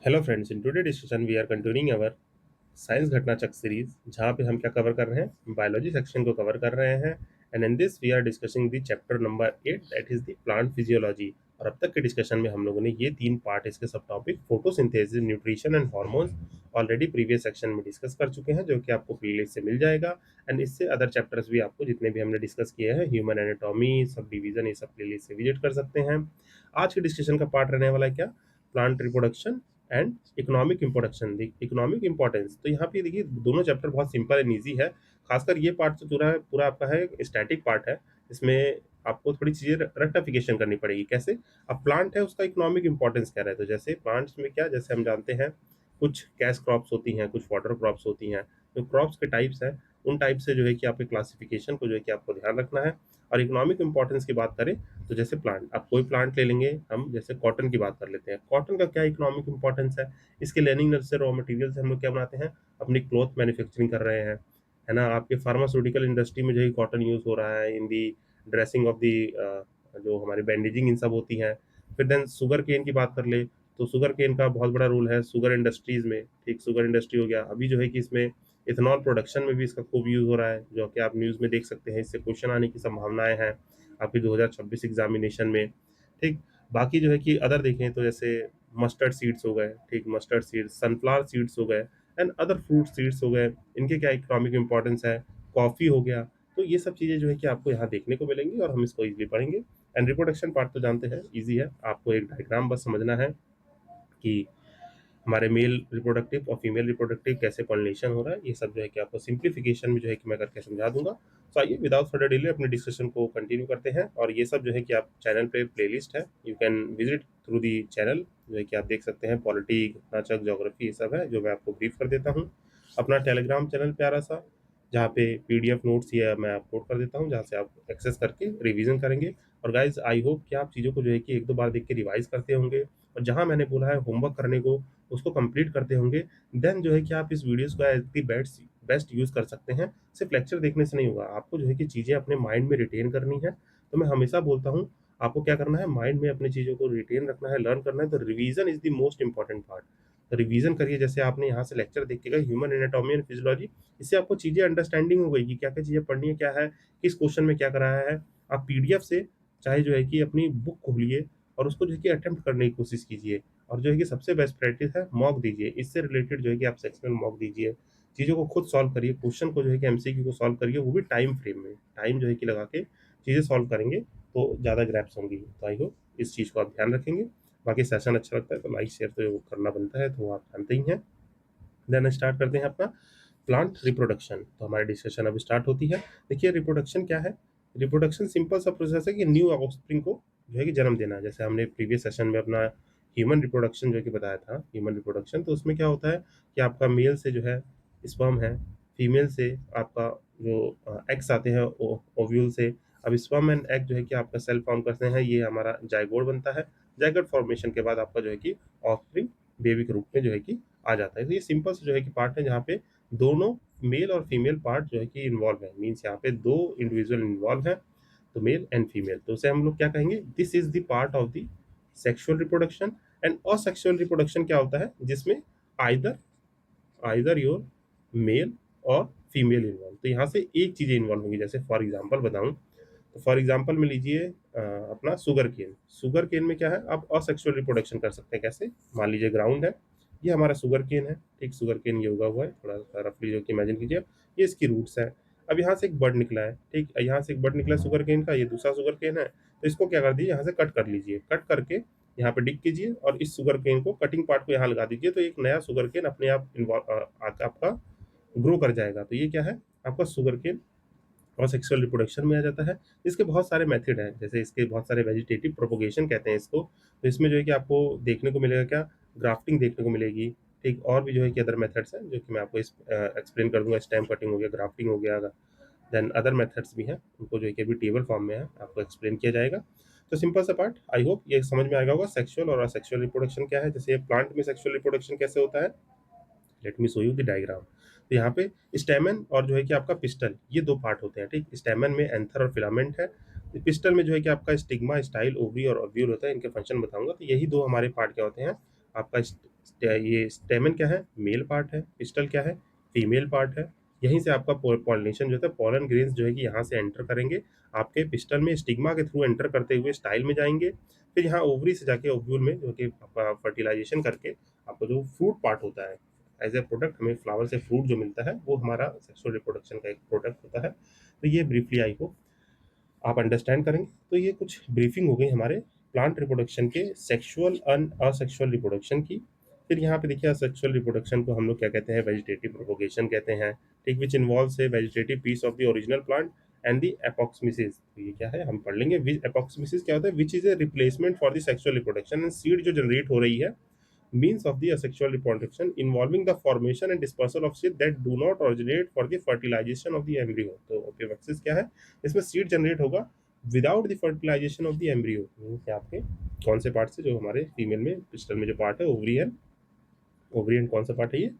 Hello friends, in today discussion we are continuing our science Ghatna Chakra series, जहाँ पे हम क्या कवर कर रहे हैं, बायोलॉजी सेक्शन को कवर कर रहे हैं। And in this we are discussing the chapter number 8, that is the plant physiology. और अब तक के डिस्कशन में हम लोगों ने ये तीन पार्ट, इसके सब topic photosynthesis, nutrition and hormones already previous section में डिस्कस कर चुके हैं, जो कि आपको प्लेलिस्ट से मिल जाएगा। एंड इससे अदर चैप्टर्स भी आपको जितने भी हमने डिस्कस किए हैं, ह्यूमन एनाटॉमी, सब डिवीजन, ये सब प्लेलिस्ट से विजिट कर सकते हैं। आज के डिस्कशन का पार्ट रहने वाला है क्या, plant reproduction and economic importance, economic importance. तो यहाँ पे देखिए दोनों चैप्टर बहुत सिंपल एंड ईजी है। खासकर ये पार्ट तो पूरा पूरा आपका है, स्टैटिक पार्ट है। इसमें आपको थोड़ी चीजें रेक्टिफिकेशन करनी पड़ेगी। कैसे? अब प्लांट है, उसका इकोनॉमिक इंपॉर्टेंस क्या रहा है। तो जैसे प्लांट्स में क्या, जैसे हम जानते हैं कुछ कैश क्रॉप्स होती हैं, कुछ वाटर क्रॉप्स होती हैं। जो क्रॉप्स के टाइप्स हैं, उन टाइप से जो है कि आपके क्लासिफिकेशन को जो है कि आपको ध्यान रखना है। और इकोनॉमिक इंपॉर्टेंस की बात करें तो जैसे प्लांट, अब कोई प्लांट ले लेंगे हम, जैसे कॉटन की बात कर लेते हैं। कॉटन का क्या इकोनॉमिक इंपॉर्टेंस है? इसके लेनिंग से, रॉ मटेरियल से हम लोग क्या बनाते हैं, अपनी क्लॉथ मैन्युफैक्चरिंग कर रहे हैं, है ना। आपके फार्मास्यूटिकल इंडस्ट्री में जो है कॉटन यूज हो रहा है इन दी ड्रेसिंग ऑफ दी, जो हमारी बैंडेजिंग इन सब होती हैं। फिर देन शुगर केन की बात कर ले तो शुगर केन का बहुत बड़ा रोल है शुगर इंडस्ट्रीज में। ठीक, शुगर इंडस्ट्री हो गया। अभी जो है कि इसमें इथेनॉल प्रोडक्शन में भी इसका खूब यूज हो रहा है, जो कि आप न्यूज में देख सकते हैं। इससे क्वेश्चन आने की संभावनाएं हैं आपके 2026 एग्जामिनेशन में। ठीक, बाकी जो है कि अदर देखें तो जैसे मस्टर्ड सीड्स हो गए, ठीक, मस्टर्ड सीड्स, सनफ्लावर सीड्स हो गए, एंड अदर फ्रूट सीड्स हो गए। इनके क्या इकोनॉमिक इंपॉर्टेंस है। कॉफी हो गया। तो ये सब चीजें जो है कि आपको यहाँ देखने को मिलेंगी और हम इसको इजीली पढ़ेंगे। एंड रिप्रोडक्शन पार्ट तो जानते हैं इजी है, आपको एक डायग्राम बस समझना है कि हमारे मेल रिप्रोडक्टिव और फीमेल रिप्रोडक्टिव कैसे पॉलिनेशन हो रहा है। ये सब जो है कि आपको सिंप्लीफिकेशन में जो है कि मैं करके समझा दूंगा। तो आइए विदाउट फर्दर डिले अपने डिस्कशन को कंटिन्यू करते हैं। और ये सब जो है कि आप चैनल पे प्लेलिस्ट है, you can visit through the channel, जो है कि आप देख सकते हैं। पॉलिटी, घटनाचक, ज्योग्राफी, ये सब है जो मैं आपको ब्रीफ कर देता हूँ। अपना टेलीग्राम चैनल प्यारा सा, जहाँ पे पीडीएफ नोट्स ये मैं अपलोड कर देता हूँ, जहाँ से आप एक्सेस करके रिवीजन करेंगे। और गाइज आई होप कि आप चीज़ों को जो है कि एक दो बार देख के रिवाइज करते होंगे, और जहाँ मैंने बोला है होमवर्क करने को उसको कंप्लीट करते होंगे। देन जो है कि आप इस वीडियोस को as the best best use कर सकते हैं। सिर्फ लेक्चर देखने से नहीं होगा, आपको जो है कि चीज़ें अपने माइंड में रिटेन करनी है। तो मैं हमेशा बोलता हूँ, आपको क्या करना है, माइंड में अपनी चीज़ों को रिटेन रखना है, लर्न करना है। तो revision is the most important part. तो रिवीजन करिए। जैसे आपने यहाँ से लेक्चर देख के गए ह्यूमन एनाटॉमी एंड फिजियोलॉजी, इससे आपको चीज़ें अंडरस्टैंडिंग हो गई कि क्या क्या चीज़ें पढ़नी है, क्या है, किस क्वेश्चन में क्या कराया है। आप पीडीएफ से चाहे जो है कि अपनी बुक खोलिए और उसको जो है कि अटेम्प्ट करने की कोशिश कीजिए। और जो है कि सबसे बेस्ट प्रैक्टिस है मॉक दीजिए। इससे रिलेटेड जो है कि आप सेक्शनल मॉक दीजिए, चीज़ों को खुद सॉल्व करिए, क्वेश्चन को जो है कि एमसीक्यू को सॉल्व करिए, वो भी टाइम फ्रेम में। टाइम जो है कि लगा के चीज़ें सॉल्व करेंगे तो ज़्यादा ग्रैप्स होंगी। तो आई होप इस चीज़ को आप ध्यान रखेंगे। बाकी सेशन अच्छा लगता है तो लाइक शेयर तो करना बनता है, तो वो आप जानते ही हैं। देन स्टार्ट करते हैं अपना प्लांट रिप्रोडक्शन। तो हमारी डिस्कशन अब स्टार्ट होती है। देखिए रिप्रोडक्शन क्या है। रिप्रोडक्शन सिंपल सा प्रोसेस है कि न्यू ऑफस्प्रिंग को जो है कि जन्म देना। जैसे हमने प्रीवियस सेशन में अपना ह्यूमन रिप्रोडक्शन जो है कि बताया था, ह्यूमन रिप्रोडक्शन, तो उसमें क्या होता है कि आपका मेल से जो है स्पर्म है, फीमेल से आपका जो एग्स आते हैं ओव्यूल से। अब स्पर्म एंड एग जो है कि आपका सेल फॉर्म करते हैं, ये हमारा जाइगोट बनता है। जाइगोट फॉर्मेशन के बाद आपका जो है कि ऑफस्प्रिंग बेबी के रूप में जो है कि आ जाता है। तो ये सिंपल से जो है कि पार्ट है, जहाँ पे दोनों मेल और फीमेल पार्ट जो है कि इन्वॉल्व है। मीन्स यहाँ पे दो इंडिविजुअल इन्वॉल्व है, तो मेल एंड फीमेल। तो उसे हम लोग क्या कहेंगे, this is the part of the sexual reproduction. And asexual reproduction क्या होता है, जिसमें आइदर आइदर योर मेल और फीमेल इन्वॉल्व। तो यहाँ से एक चीज़ें इन्वॉल्व होंगी। जैसे फॉर एग्जाम्पल बताऊँ तो फॉर एग्जाम्पल में लीजिए अपना शुगर केन। शुगर केन में क्या है, आप असेक्सुअल रिप्रोडक्शन कर सकते हैं। कैसे? मान लीजिए ग्राउंड है, ये हमारा शुगर केन है, ठीक, शुगर केन ये उगा हुआ है, थोड़ा सा रफली जो कि इमेजिन कीजिए। ये इसकी रूट्स है। अब यहाँ से एक बर्ड निकला है, ठीक, यहाँ से एक बर्ड निकला है शुगर केन का, ये दूसरा शुगर केन है। तो इसको क्या कर दीजिए, यहाँ से कट कर लीजिए, कट करके यहाँ पे डिग कीजिए और इस शुगर केन को, कटिंग पार्ट को यहाँ लगा दीजिए। तो एक नया शुगर केन अपने आप आपका ग्रो कर जाएगा। तो ये क्या है, आपका शुगर केन और सेक्सुअल रिप्रोडक्शन में आ जाता है। इसके बहुत सारे मेथड हैं, जैसे इसके बहुत सारे वेजिटेटिव प्रोपोगेशन कहते हैं इसको। तो इसमें जो है कि आपको देखने को मिलेगा क्या, ग्राफ्टिंग देखने को मिलेगी। ठीक, और भी जो है कि अदर मेथड्स हैं जो कि मैं आपको एक्सप्लेन कर दूंगा। स्टेम कटिंग हो गया, ग्राफ्टिंग हो गया, देन अदर मेथड्स भी हैं, उनको जो है कि अभी टेबल फॉर्म में है, आपको एक्सप्लेन किया जाएगा। तो सिंपल सा पार्ट, आई होप ये समझ में आएगा होगा। सेक्सुअल और असेक्सुअल रिप्रोडक्शन क्या है। जैसे प्लांट में सेक्सुअल रिप्रोडक्शन कैसे होता है, let me show you the diagram. तो यहाँ पे स्टेमन और जो है कि आपका पिस्टल, ये दो पार्ट होते हैं। ठीक, स्टेमन में एंथर और फिलामेंट है। पिस्टल में जो है कि आपका स्टिग्मा, स्टाइल, ओवरी और ओव्यूल होता है। इनके फंक्शन बताऊंगा। तो यही दो हमारे पार्ट क्या होते हैं, आपका ये स्टेमन क्या है, मेल पार्ट है, पिस्टल क्या है, फीमेल पार्ट है। यहीं से आपका पॉलिनेशन जो है, पोलन ग्रेन्स जो है कि यहाँ से एंटर करेंगे, आपके पिस्टल में स्टिग्मा के थ्रू एंटर करते हुए स्टाइल में जाएंगे, फिर यहाँ ओवरी से जाके ओव्यूल में जो कि आपका फर्टिलाइजेशन करके आपको जो फ्रूट पार्ट होता है, एज ए प्रोडक्ट हमें फ्लावर से फ्रूट जो मिलता है वो हमारा सेक्सुअल रिप्रोडक्शन का एक प्रोडक्ट होता है। तो ये ब्रीफली आई होप आप अंडरस्टैंड करेंगे। तो ये कुछ ब्रीफिंग हो गई हमारे प्लांट रिप्रोडक्शन के सेक्सुअल असेक्सुअल रिप्रोडक्शन की। फिर यहाँ पे देखिए असेक्सुअल रिप्रोडक्शन को हम लोग क्या कहते हैं, वेजिटेटिव प्रोपोगेशन कहते हैं, ठीक, which involves a vegetative piece of the original plant and the एपोक्सिमिसिस। तो ये क्या है हम पढ़ लेंगे। एपोक्सिमिसिस क्या होता है, which is a replacement for the sexual reproduction, and seed जो जनरेट हो रही है means of the asexual reproduction involving the formation and dispersal of seed that do not originate for the fertilization of the embryo। तो ओपिवैक्सिस क्या है, इसमें seed generate होगा without the fertilization of the embryo. Means आपके कौन से part से, जो हमारे फीमेल में पिस्टल में जो पार्ट है ओवरियन, ओवरियन कौन सा पार्ट है ये,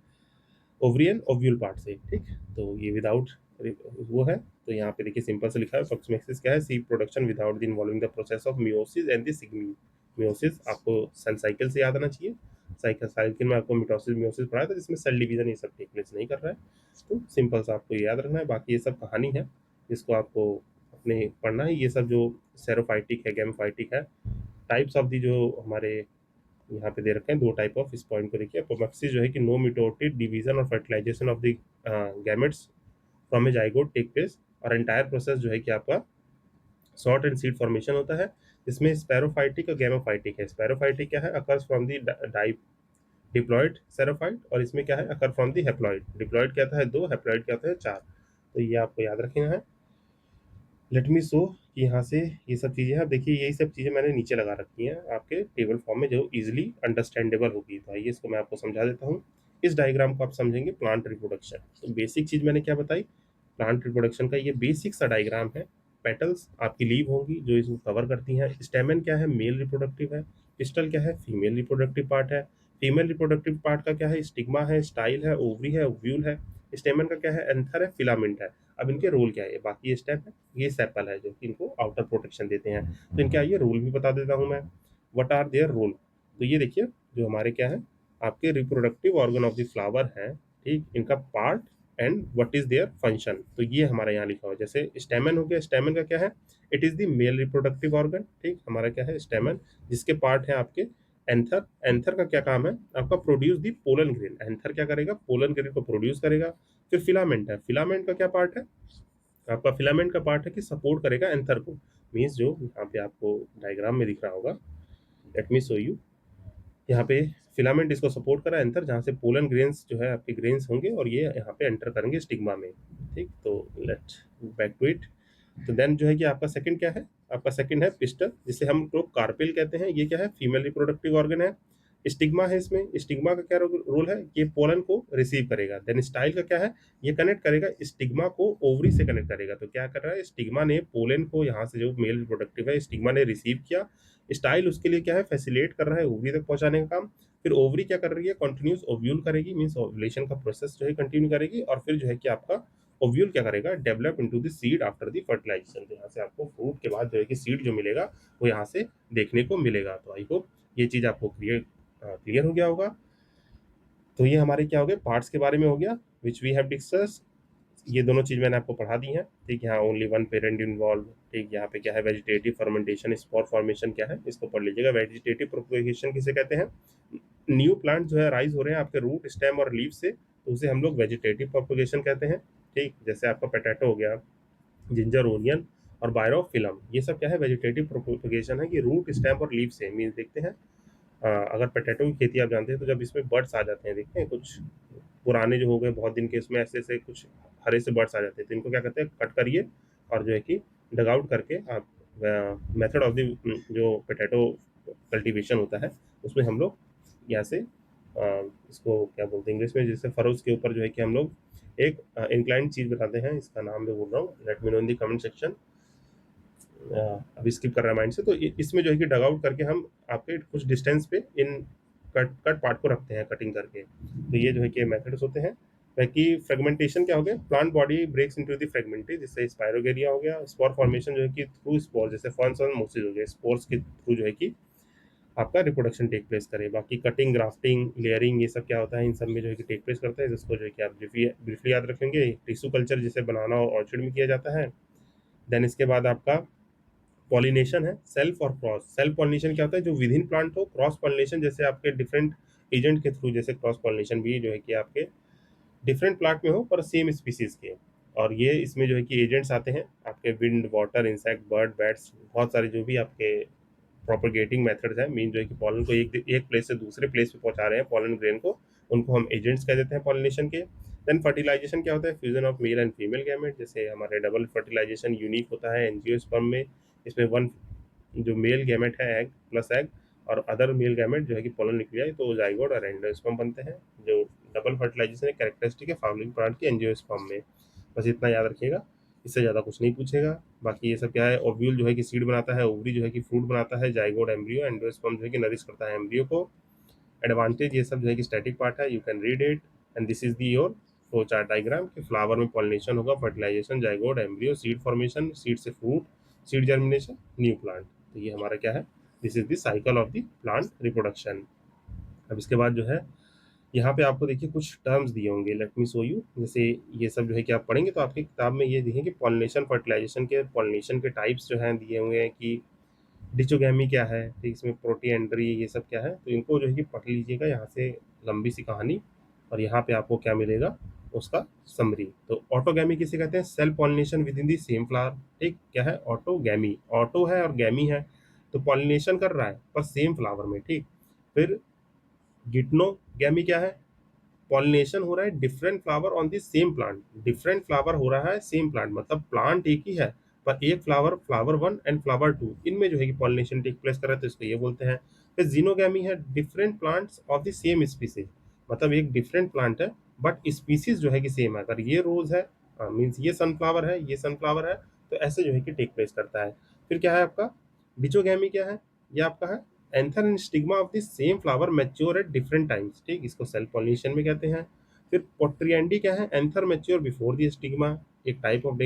ओवरियन ओव्यूल पार्ट से, ठीक। तो ये विदाउट वो है। तो यहाँ पे देखिए सिंपल से लिखा है एपोक्सिमेसिस क्या है, seed production without the involving the process of meiosis and the signing. Meiosis आपको सेल साइकिल से याद आना चाहिए, साइकिल साइकिल में आपको मिटोसिस मियोसिस पढ़ा था जिसमें सेल डिवीजन ये सब टेक प्लेस नहीं कर रहा है। तो सिंपल सा आपको ये याद रखना है, बाकी ये सब कहानी है जिसको आपको अपने पढ़ना है। ये सब जो सेरोफाइटिक है, गैमोफाइटिक है, टाइप्स ऑफ दी जो हमारे यहाँ पे दे रखे हैं, दो टाइप ऑफ, इस पॉइंट को देखिए। अपोमैक्सिस जो है कि नो मिटोटिक डिवीजन और fertilization of the gametes from a zygote take place, और एंटायर प्रोसेस जो है कि आपका सॉर्ट एंड सीड फॉर्मेशन होता है। इसमें स्पैरोफाइटिक और गैमोफाइटिक है। स्पैरोफाइटिक क्या है, occurs from the di diploid sporophyte, और इसमें क्या है, occur from the haploid. Diploid क्या होता है 2, हेप्लॉइड क्या होता है 4। तो ये आपको याद रखना है। लेट मी शो कि यहाँ से ये सब चीज़ें हैं। अब देखिए यही सब चीज़ें मैंने नीचे लगा रखी हैं आपके टेबल फॉर्म में, जो इजीली अंडरस्टैंडेबल होगी। तो आइए इसको मैं आपको समझा देता हूँ। इस डायग्राम को आप समझेंगे प्लांट रिप्रोडक्शन। तो बेसिक चीज़ मैंने क्या बताई, प्लांट रिप्रोडक्शन का ये बेसिक सा डायग्राम है। पेटल्स आपकी लीव होंगी जो इसको कवर करती हैं। स्टेमन क्या है, मेल रिप्रोडक्टिव है। पिस्टल क्या है, फीमेल रिप्रोडक्टिव पार्ट है। फीमेल रिप्रोडक्टिव पार्ट का क्या है, स्टिग्मा है, स्टाइल है, ओवरी है, ओव्यूल है। स्टेमन का क्या है, एंथर है, फिलामेंट है। अब इनके रोल क्या है, बाकी ये स्टेप है, ये सेपल है जो कि इनको आउटर प्रोटेक्शन देते हैं। तो इनके आइए रोल भी बता देता हूँ मैं, व्हाट आर देयर रोल। तो ये देखिए जो हमारे क्या है, आपके reproductive organ of the flower है, ठीक, इनका part and what is their function. तो ये हमारा यहाँ लिखा हुआ है। जैसे स्टेमन हो गया, स्टेमन का क्या है, it is the male reproductive organ, ठीक, हमारा क्या है स्टेमन, जिसके पार्ट है आपके एंथर। एंथर का क्या काम है आपका, produce the pollen grain. Anther क्या करेगा, पोलन ग्रेन को प्रोड्यूस करेगा। फिर फिलामेंट है, फिलामेंट का क्या पार्ट है आपका, फिलामेंट का पार्ट है कि सपोर्ट करेगा एंथर को। मीन्स जो यहाँ पे आपको डायग्राम में दिख रहा होगा, लेट मी शो यू, यहाँ पे फिलामेंट इसको सपोर्ट करा एंथर, जहाँ से पोलन ग्रेन्स जो है आपके ग्रेन्स होंगे और ये यहाँ पे एंटर करेंगे स्टिग्मा में, ठीक। तो लेट बैक टू इट। तो देन जो है कि आपका सेकंड क्या है, आपका सेकंड है पिस्टल, जिसे हम लोग कार्पेल कहते हैं। ये क्या है, फीमेल रिप्रोडक्टिव ऑर्गन है। स्टिग्मा है, इसमें स्टिग्मा का क्या रोल है, ये पोलन को रिसीव करेगा। देन स्टाइल का क्या है, ये कनेक्ट करेगा स्टिग्मा को ओवरी से कनेक्ट करेगा। तो क्या कर रहा है, स्टिग्मा ने पोलन को यहाँ से, जो मेल रिप्रोडक्टिव है, स्टिग्मा ने रिसीव किया। स्टाइल उसके लिए क्या है, फैसिलिटेट कर रहा है ओवरी तक पहुंचाने का काम। फिर ओवरी क्या कर रही है, कंटिन्यूस ओव्यूल करेगी, मींस ओव्यूलेशन का प्रोसेस जो है कंटिन्यू करेगी। और फिर जो है कि आपका ओव्यूल क्या करेगा, develop into the seed after the fertilization. तो यहाँ से आपको फ्रूट के बाद जो है कि सीड जो मिलेगा वो यहाँ से देखने को मिलेगा। तो आई होप ये चीज़ आपको क्लियर हो गया होगा। तो ये हमारे क्या हो गए, पार्ट्स के बारे में हो गया विच वी हैव डिस्कस। ये दोनों चीज़ मैंने आपको पढ़ा दी हैं, ठीक। यहाँ ओनली वन पेरेंट इन्वॉल्व, ठीक। यहाँ पे क्या है, वेजिटेटिव फर्मेंटेशन, स्पोर फॉर्मेशन क्या है, इसको पढ़ लीजिएगा। वेजिटेटिव प्रोपगेशन किसे कहते हैं, न्यू प्लांट जो है राइज हो रहे हैं आपके रूट, स्टेम और लीव से, तो उसे हम लोग वेजिटेटिव प्रोपगेशन कहते हैं, ठीक। जैसे आपका पोटैटो हो गया, जिंजर, ओनियन और बायरोफिलम, ये सब क्या है, वेजिटेटिव प्रोपगेशन है, कि रूट स्टेम और लीव से। मीन्स देखते हैं अगर पोटैटो की खेती आप जानते हैं, तो जब इसमें बर्ड्स आ जाते हैं, देखते हैं कुछ पुराने जो हो गए बहुत दिन के, उसमें ऐसे ऐसे कुछ हरे से बर्ड्स आ जाते हैं, तो इनको क्या कहते हैं, कट करिए और जो है कि डग आउट करके आप मेथड ऑफ द जो पोटैटो कल्टीवेशन होता है उसमें हम लोग यहाँ से इसको क्या बोलते हैं इंग्लिश में, जैसे फरोज के ऊपर जो है कि हम लोग एक इंक्लाइंड चीज़ बताते हैं, इसका नाम मैं बोल रहा हूँ, late me know in the comment section. अभी स्किप कर रहा है माइंड से। तो इसमें जो है कि डग आउट करके हम आपके कुछ डिस्टेंस पे इन कट पार्ट को रखते हैं कटिंग करके। तो ये जो है कि मेथड्स होते हैं। बाकी फ्रेगमेंटेशन क्या हो गया, plant body breaks into the fragments, जिससे स्पाइरोगेरिया हो गया। स्पोर फॉर्मेशन जो है कि थ्रू स्पोर, जैसे फर्न्स और मोसिस हो गए, स्पोर्स के थ्रू जो है कि आपका रिप्रोडक्शन टेक प्लेस करे। बाकी कटिंग, ग्राफ्टिंग, लेयरिंग, ये सब क्या होता है, इन सब में जो है कि टेक प्लेस करता है, जिसको जो है कि आप ब्रीफली याद रखेंगे। टिश्यू कल्चर जिसे बनाना और ऑर्चर्ड में किया जाता है। देन इसके बाद आपका पॉलिनेशन है, सेल्फ और क्रॉस। सेल्फ पॉलिनेशन क्या होता है, जो विद इन प्लांट हो। क्रॉस पॉलिनेशन जैसे आपके डिफरेंट एजेंट के थ्रू, जैसे क्रॉस पॉलिनेशन भी जो है कि आपके डिफरेंट प्लांट में हो पर सेम स्पीसीज के। और ये इसमें जो है कि एजेंट्स आते हैं आपके, wind, water, insect, bird, bats, बहुत सारे जो भी आपके प्रोपोगेटिंग मेथड्स हैं। मीन जो है कि पॉलन को एक प्लेस से दूसरे प्लेस पे पहुंचा रहे हैं, पॉलन ग्रेन को, उनको हम एजेंट्स कह देते हैं पॉलिनेशन के। देन फर्टिलाइजेशन क्या होता है, fusion of male and female gamete. जैसे हमारे डबल फर्टिलाइजेशन यूनिक होता है एंजियोस्पर्म में। इसमें वन जो मेल गैमेट है, एग प्लस एग, और अदर मेल गैमेट जो है कि पोलन न्यूक्लियाई, तो जाइगोट और एंडोस्पर्म बनते हैं। जो डबल फर्टिलाइजेशन एक कैरेक्टरिस्टिक है फ्लावरिंग प्लांट की एंजियोस्पर्म में। बस इतना याद रखिएगा, इससे ज़्यादा कुछ नहीं पूछेगा। बाकी ये सब क्या है, ओव्यूल जो है कि सीड बनाता है, ओवरी जो है कि फ्रूट बनाता है, जाइगोट एम्ब्रियो, एंडोस्पर्म जो है कि नरिश करता है एम्ब्रियो को। एडवांटेज ये सब जो है कि स्टैटिक पार्ट है, you can read it. And this is the your flow chart diagram कि फ्लावर में पॉलिनेशन होगा, fertilisation, zygote, embryo, seed formation, seed से fruit, seed germination, new plant. तो ये हमारा क्या है, this is the cycle of the plant reproduction. अब इसके बाद जो है यहाँ पे आपको देखिए कुछ टर्म्स दिए होंगे, लेट मी शो यू। जैसे ये सब जो है कि आप पढ़ेंगे तो आपकी किताब में ये दिखेंगे पॉलिनेशन, फर्टिलाइजेशन के पॉलिनेशन के टाइप्स जो हैं दिए हुए हैं कि डिचोगैमी क्या है, फिर इसमें प्रोटीएंड्री, ये सब क्या है, तो इनको जो है कि पढ़ लीजिएगा। यहाँ से लंबी सी कहानी, और यहाँ पे आपको क्या मिलेगा, उसका समरी। तो ऑटोगैमी किसे कहते हैं, self pollination with in the same flower. ठीक, क्या है ऑटोगैमी, ऑटो है और गैमी है, तो पॉलिनेशन कर रहा है पर सेम फ्लावर में। ठीक, फिर गिटनोगैमी क्या है, पॉलिनेशन हो रहा है different flower on the same plant. Different flower हो रहा है सेम प्लांट, मतलब प्लांट एक ही है पर एक flower, flower one and flower two, इनमें जो है कि पॉलिनेशन टेक प्लेस कर रहा है, तो इसको ये बोलते हैं। फिर जीनोगैमी है, different plants of the same species, मतलब एक डिफरेंट प्लांट है बट स्पीसीज जो है कि सेम है। अगर ये रोज है, मीन्स ये सनफ्लावर है, ये सनफ्लावर है, तो ऐसे जो है कि टेक प्लेस करता है। फिर क्या है आपका डिचोगैमी, क्या है, ये आपका है anther and stigma of the same flower mature at different times. ठीक, इसको सेल्फ पॉलिनेशन में कहते हैं। फिर पोट्रियंडी क्या है, anther mature before the stigma, एक टाइप ऑफ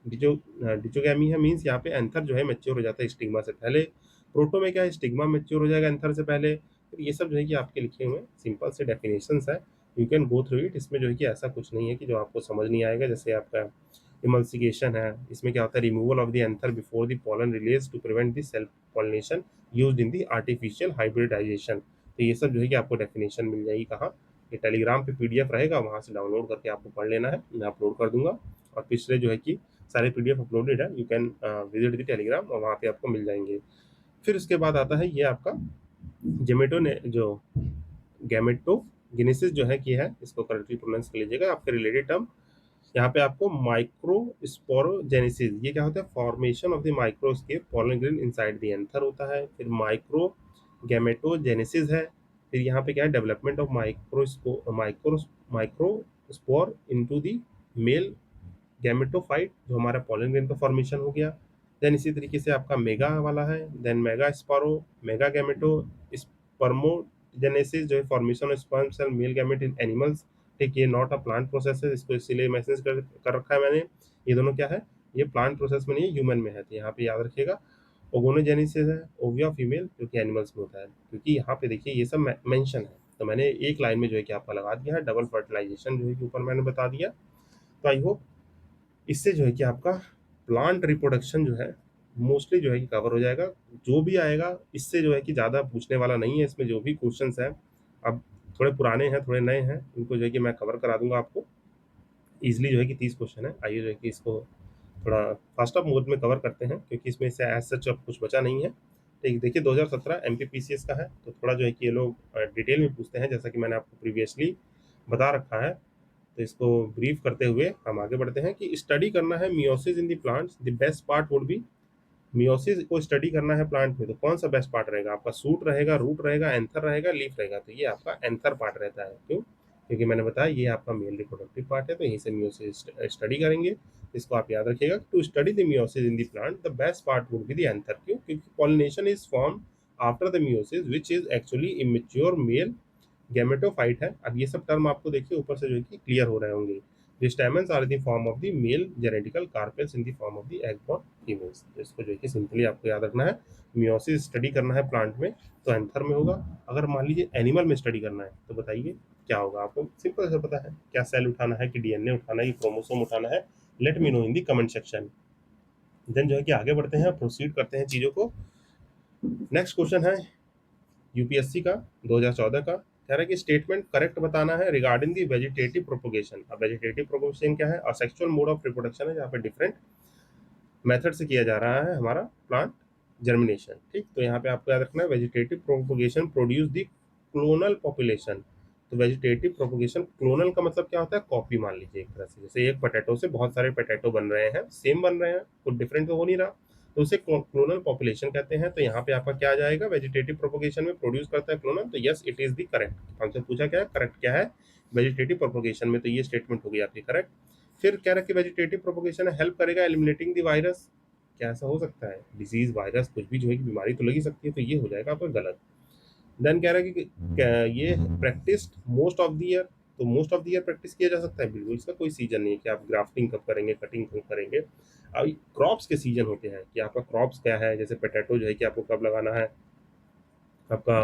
डिचोगैमी है, मीन्स यहाँ पे एंथर जो है मैच्योर हो जाता है स्टिग्मा से पहले। प्रोटो में क्या है, स्टिग्मा मैच्योर हो जाएगा एंथर से पहले। फिर ये सब जो है कि आपके लिखे हुए सिंपल से डेफिनेशंस है, you can go through it. इसमें जो है कि ऐसा कुछ नहीं है कि जो आपको समझ नहीं आएगा। जैसे आपका इमल्सिगेशन है, इसमें क्या होता है, removal of the anther before the pollen release to prevent the self pollination used in the artificial hybridization. तो ये सब जो है कि आपको डेफिनेशन मिल जाएगी कहाँ, ये टेलीग्राम पे पीडीएफ रहेगा, वहाँ से डाउनलोड करके आपको पढ़ लेना है, मैं अपलोड कर दूंगा। और पिछले जो है कि सारे पीडीएफ अपलोडेड है, you can visit the Telegram और वहाँ पे आपको मिल जाएंगे। फिर उसके बाद आता है ये आपका जेमेटो ने जो गैमेटोजेनेसिस जो है कि है, इसको करेक्टली प्रोनाउंस कर लीजिएगा। आपके रिलेटेड टर्म यहाँ पे आपको माइक्रोस्पोरोजेनेसिस, ये क्या होता है, formation of the microscope pollen grain inside the anther होता है। फिर माइक्रो गैमेटोजेनेसिस है। फिर यहाँ पे क्या है, development of microspore into the male gametophyte, जो हमारा पॉलन ग्रेन का फॉर्मेशन हो गया। देन इसी तरीके से आपका मेगा वाला है, देन मेगा स्पारो, मेगा गैमेटो स्पर्मोजेनेसिस जो है formation of sperm cell male gamete in animals. ठीक, ये नॉट अ प्लांट प्रोसेस है, इसको इसीलिए मैसेज कर रखा है मैंने। ये दोनों क्या है, ये प्लांट प्रोसेस में नहीं है, ह्यूमन में है, तो यहाँ पे याद रखिएगा। ओगोनोजेनेसिस है, ओविया फीमेल, जो कि एनिमल्स में होता है, क्योंकि यहाँ पे देखिए ये सब मेंशन है, तो मैंने एक लाइन में जो है कि आपका लगा दिया है। डबल फर्टिलाइजेशन जो है कि ऊपर मैंने बता दिया। तो आई होप इससे जो है कि आपका प्लांट रिप्रोडक्शन जो है मोस्टली जो है कि कवर हो जाएगा। जो भी आएगा इससे जो है कि ज़्यादा पूछने वाला नहीं है, इसमें जो भी क्वेश्चंस हैं, अब थोड़े पुराने हैं, थोड़े नए हैं, इनको जो है कि मैं कवर करा दूंगा आपको ईजिली। जो है कि 30 क्वेश्चन है, आइए जो है कि इसको थोड़ा फास्ट ऑफ मोड में कवर करते हैं, क्योंकि इसमें से एज सच अब कुछ बचा नहीं है। ठीक, देखिए 2017 एमपीपीसीएस का है, तो थोड़ा जो है कि ये लोग डिटेल में पूछते हैं, जैसा कि मैंने आपको प्रीवियसली बता रखा है। तो इसको ब्रीफ करते हुए हम आगे बढ़ते हैं कि स्टडी करना है meiosis in the plants, the best part would B, meiosis को स्टडी करना है प्लांट में, तो कौन सा बेस्ट पार्ट रहेगा आपका, सूट रहेगा, रूट रहेगा, एंथर रहेगा, लीफ रहेगा, तो ये आपका एंथर पार्ट रहता है। क्यों, क्योंकि मैंने बताया ये आपका मेल रिप्रोडक्टिव पार्ट है, तो यहीं से मियोसिस स्टडी करेंगे। इसको आप याद रखिएगा, to study the meiosis in the plant the best part would be the anther. क्यों, क्योंकि pollination is form after the meiosis which is actually immature male gametophyte है। अब ये सब टर्म आपको देखिए ऊपर से जो है कि क्लियर हो रहे होंगे। The stamens are in the form of the male genetical carpels in the form of the egg born females। तो इसको जो है कि सिंपली आपको याद रखना है। मियोसिस स्टडी करना है प्लांट में तो एंथर में होगा। अगर मान लीजिए एनिमल में स्टडी करना है तो बताइए क्या होगा। आपको सिंपल से पता है क्या सेल उठाना है कि डीएनए उठाना है कि क्रोमोसोम उठाना है। Let me know in the comment section. Then जो है कि आगे बढ़ते हैं, प्रोसीड करते हैं चीज़ों को। नेक्स्ट क्वेश्चन है यूपीएससी का 2014 का। कह रहा है कि स्टेटमेंट करेक्ट बताना है रिगार्डिंग दी वेजिटेटिव प्रोपोगेशन। अब वेजिटेटिव प्रोपोगेशन क्या है? असेक्सुअल मोड ऑफ रिप्रोडक्शन है जहाँ पे डिफरेंट मेथड से किया जा रहा है हमारा प्लांट जर्मिनेशन। ठीक, तो यहाँ पे आपको याद रखना है vegetative propagation produce the clonal population. तो वेजिटेटिव प्रोपोगेशन, क्लोनल का मतलब क्या होता है? कॉपी मान लीजिए एक तरह से, जैसे एक पोटैटो से बहुत सारे पोटैटो बन रहे हैं, सेम बन रहे हैं, कुछ डिफरेंट तो हो नहीं रहा, तो उसे क्लोनल पॉपुलेशन कहते हैं। तो यहाँ पे आपका क्या आ जाएगा? वेजिटेटिव प्रोपोगेशन में प्रोड्यूस करता है क्लोनल, तो yes it is the correct. हमसे पूछा क्या है? करेक्ट क्या है वेजिटेटिव प्रोपोगेशन में, तो ये स्टेटमेंट होगी आपकी करेक्ट। फिर कह रहा है कि वेजिटेटिव प्रोपोगेशन हेल्प करेगा एलिमिनेटिंग द वायरस। क्या ऐसा हो सकता है? डिजीज, वायरस, कुछ भी जो है कि बीमारी तो लगी सकती है, तो ये हो जाएगा आपका गलत। देन कह रहा है कि ये practised most of the year. तो most of the year practice किया जा सकता है, बिल्कुल इसका कोई सीजन नहीं है कि आप ग्राफ्टिंग कब करेंगे, कटिंग कब करेंगे। अब क्रॉप्स के सीजन होते हैं कि आपका क्रॉप्स क्या है, जैसे पोटैटो जो है कि आपको कब लगाना है। आपका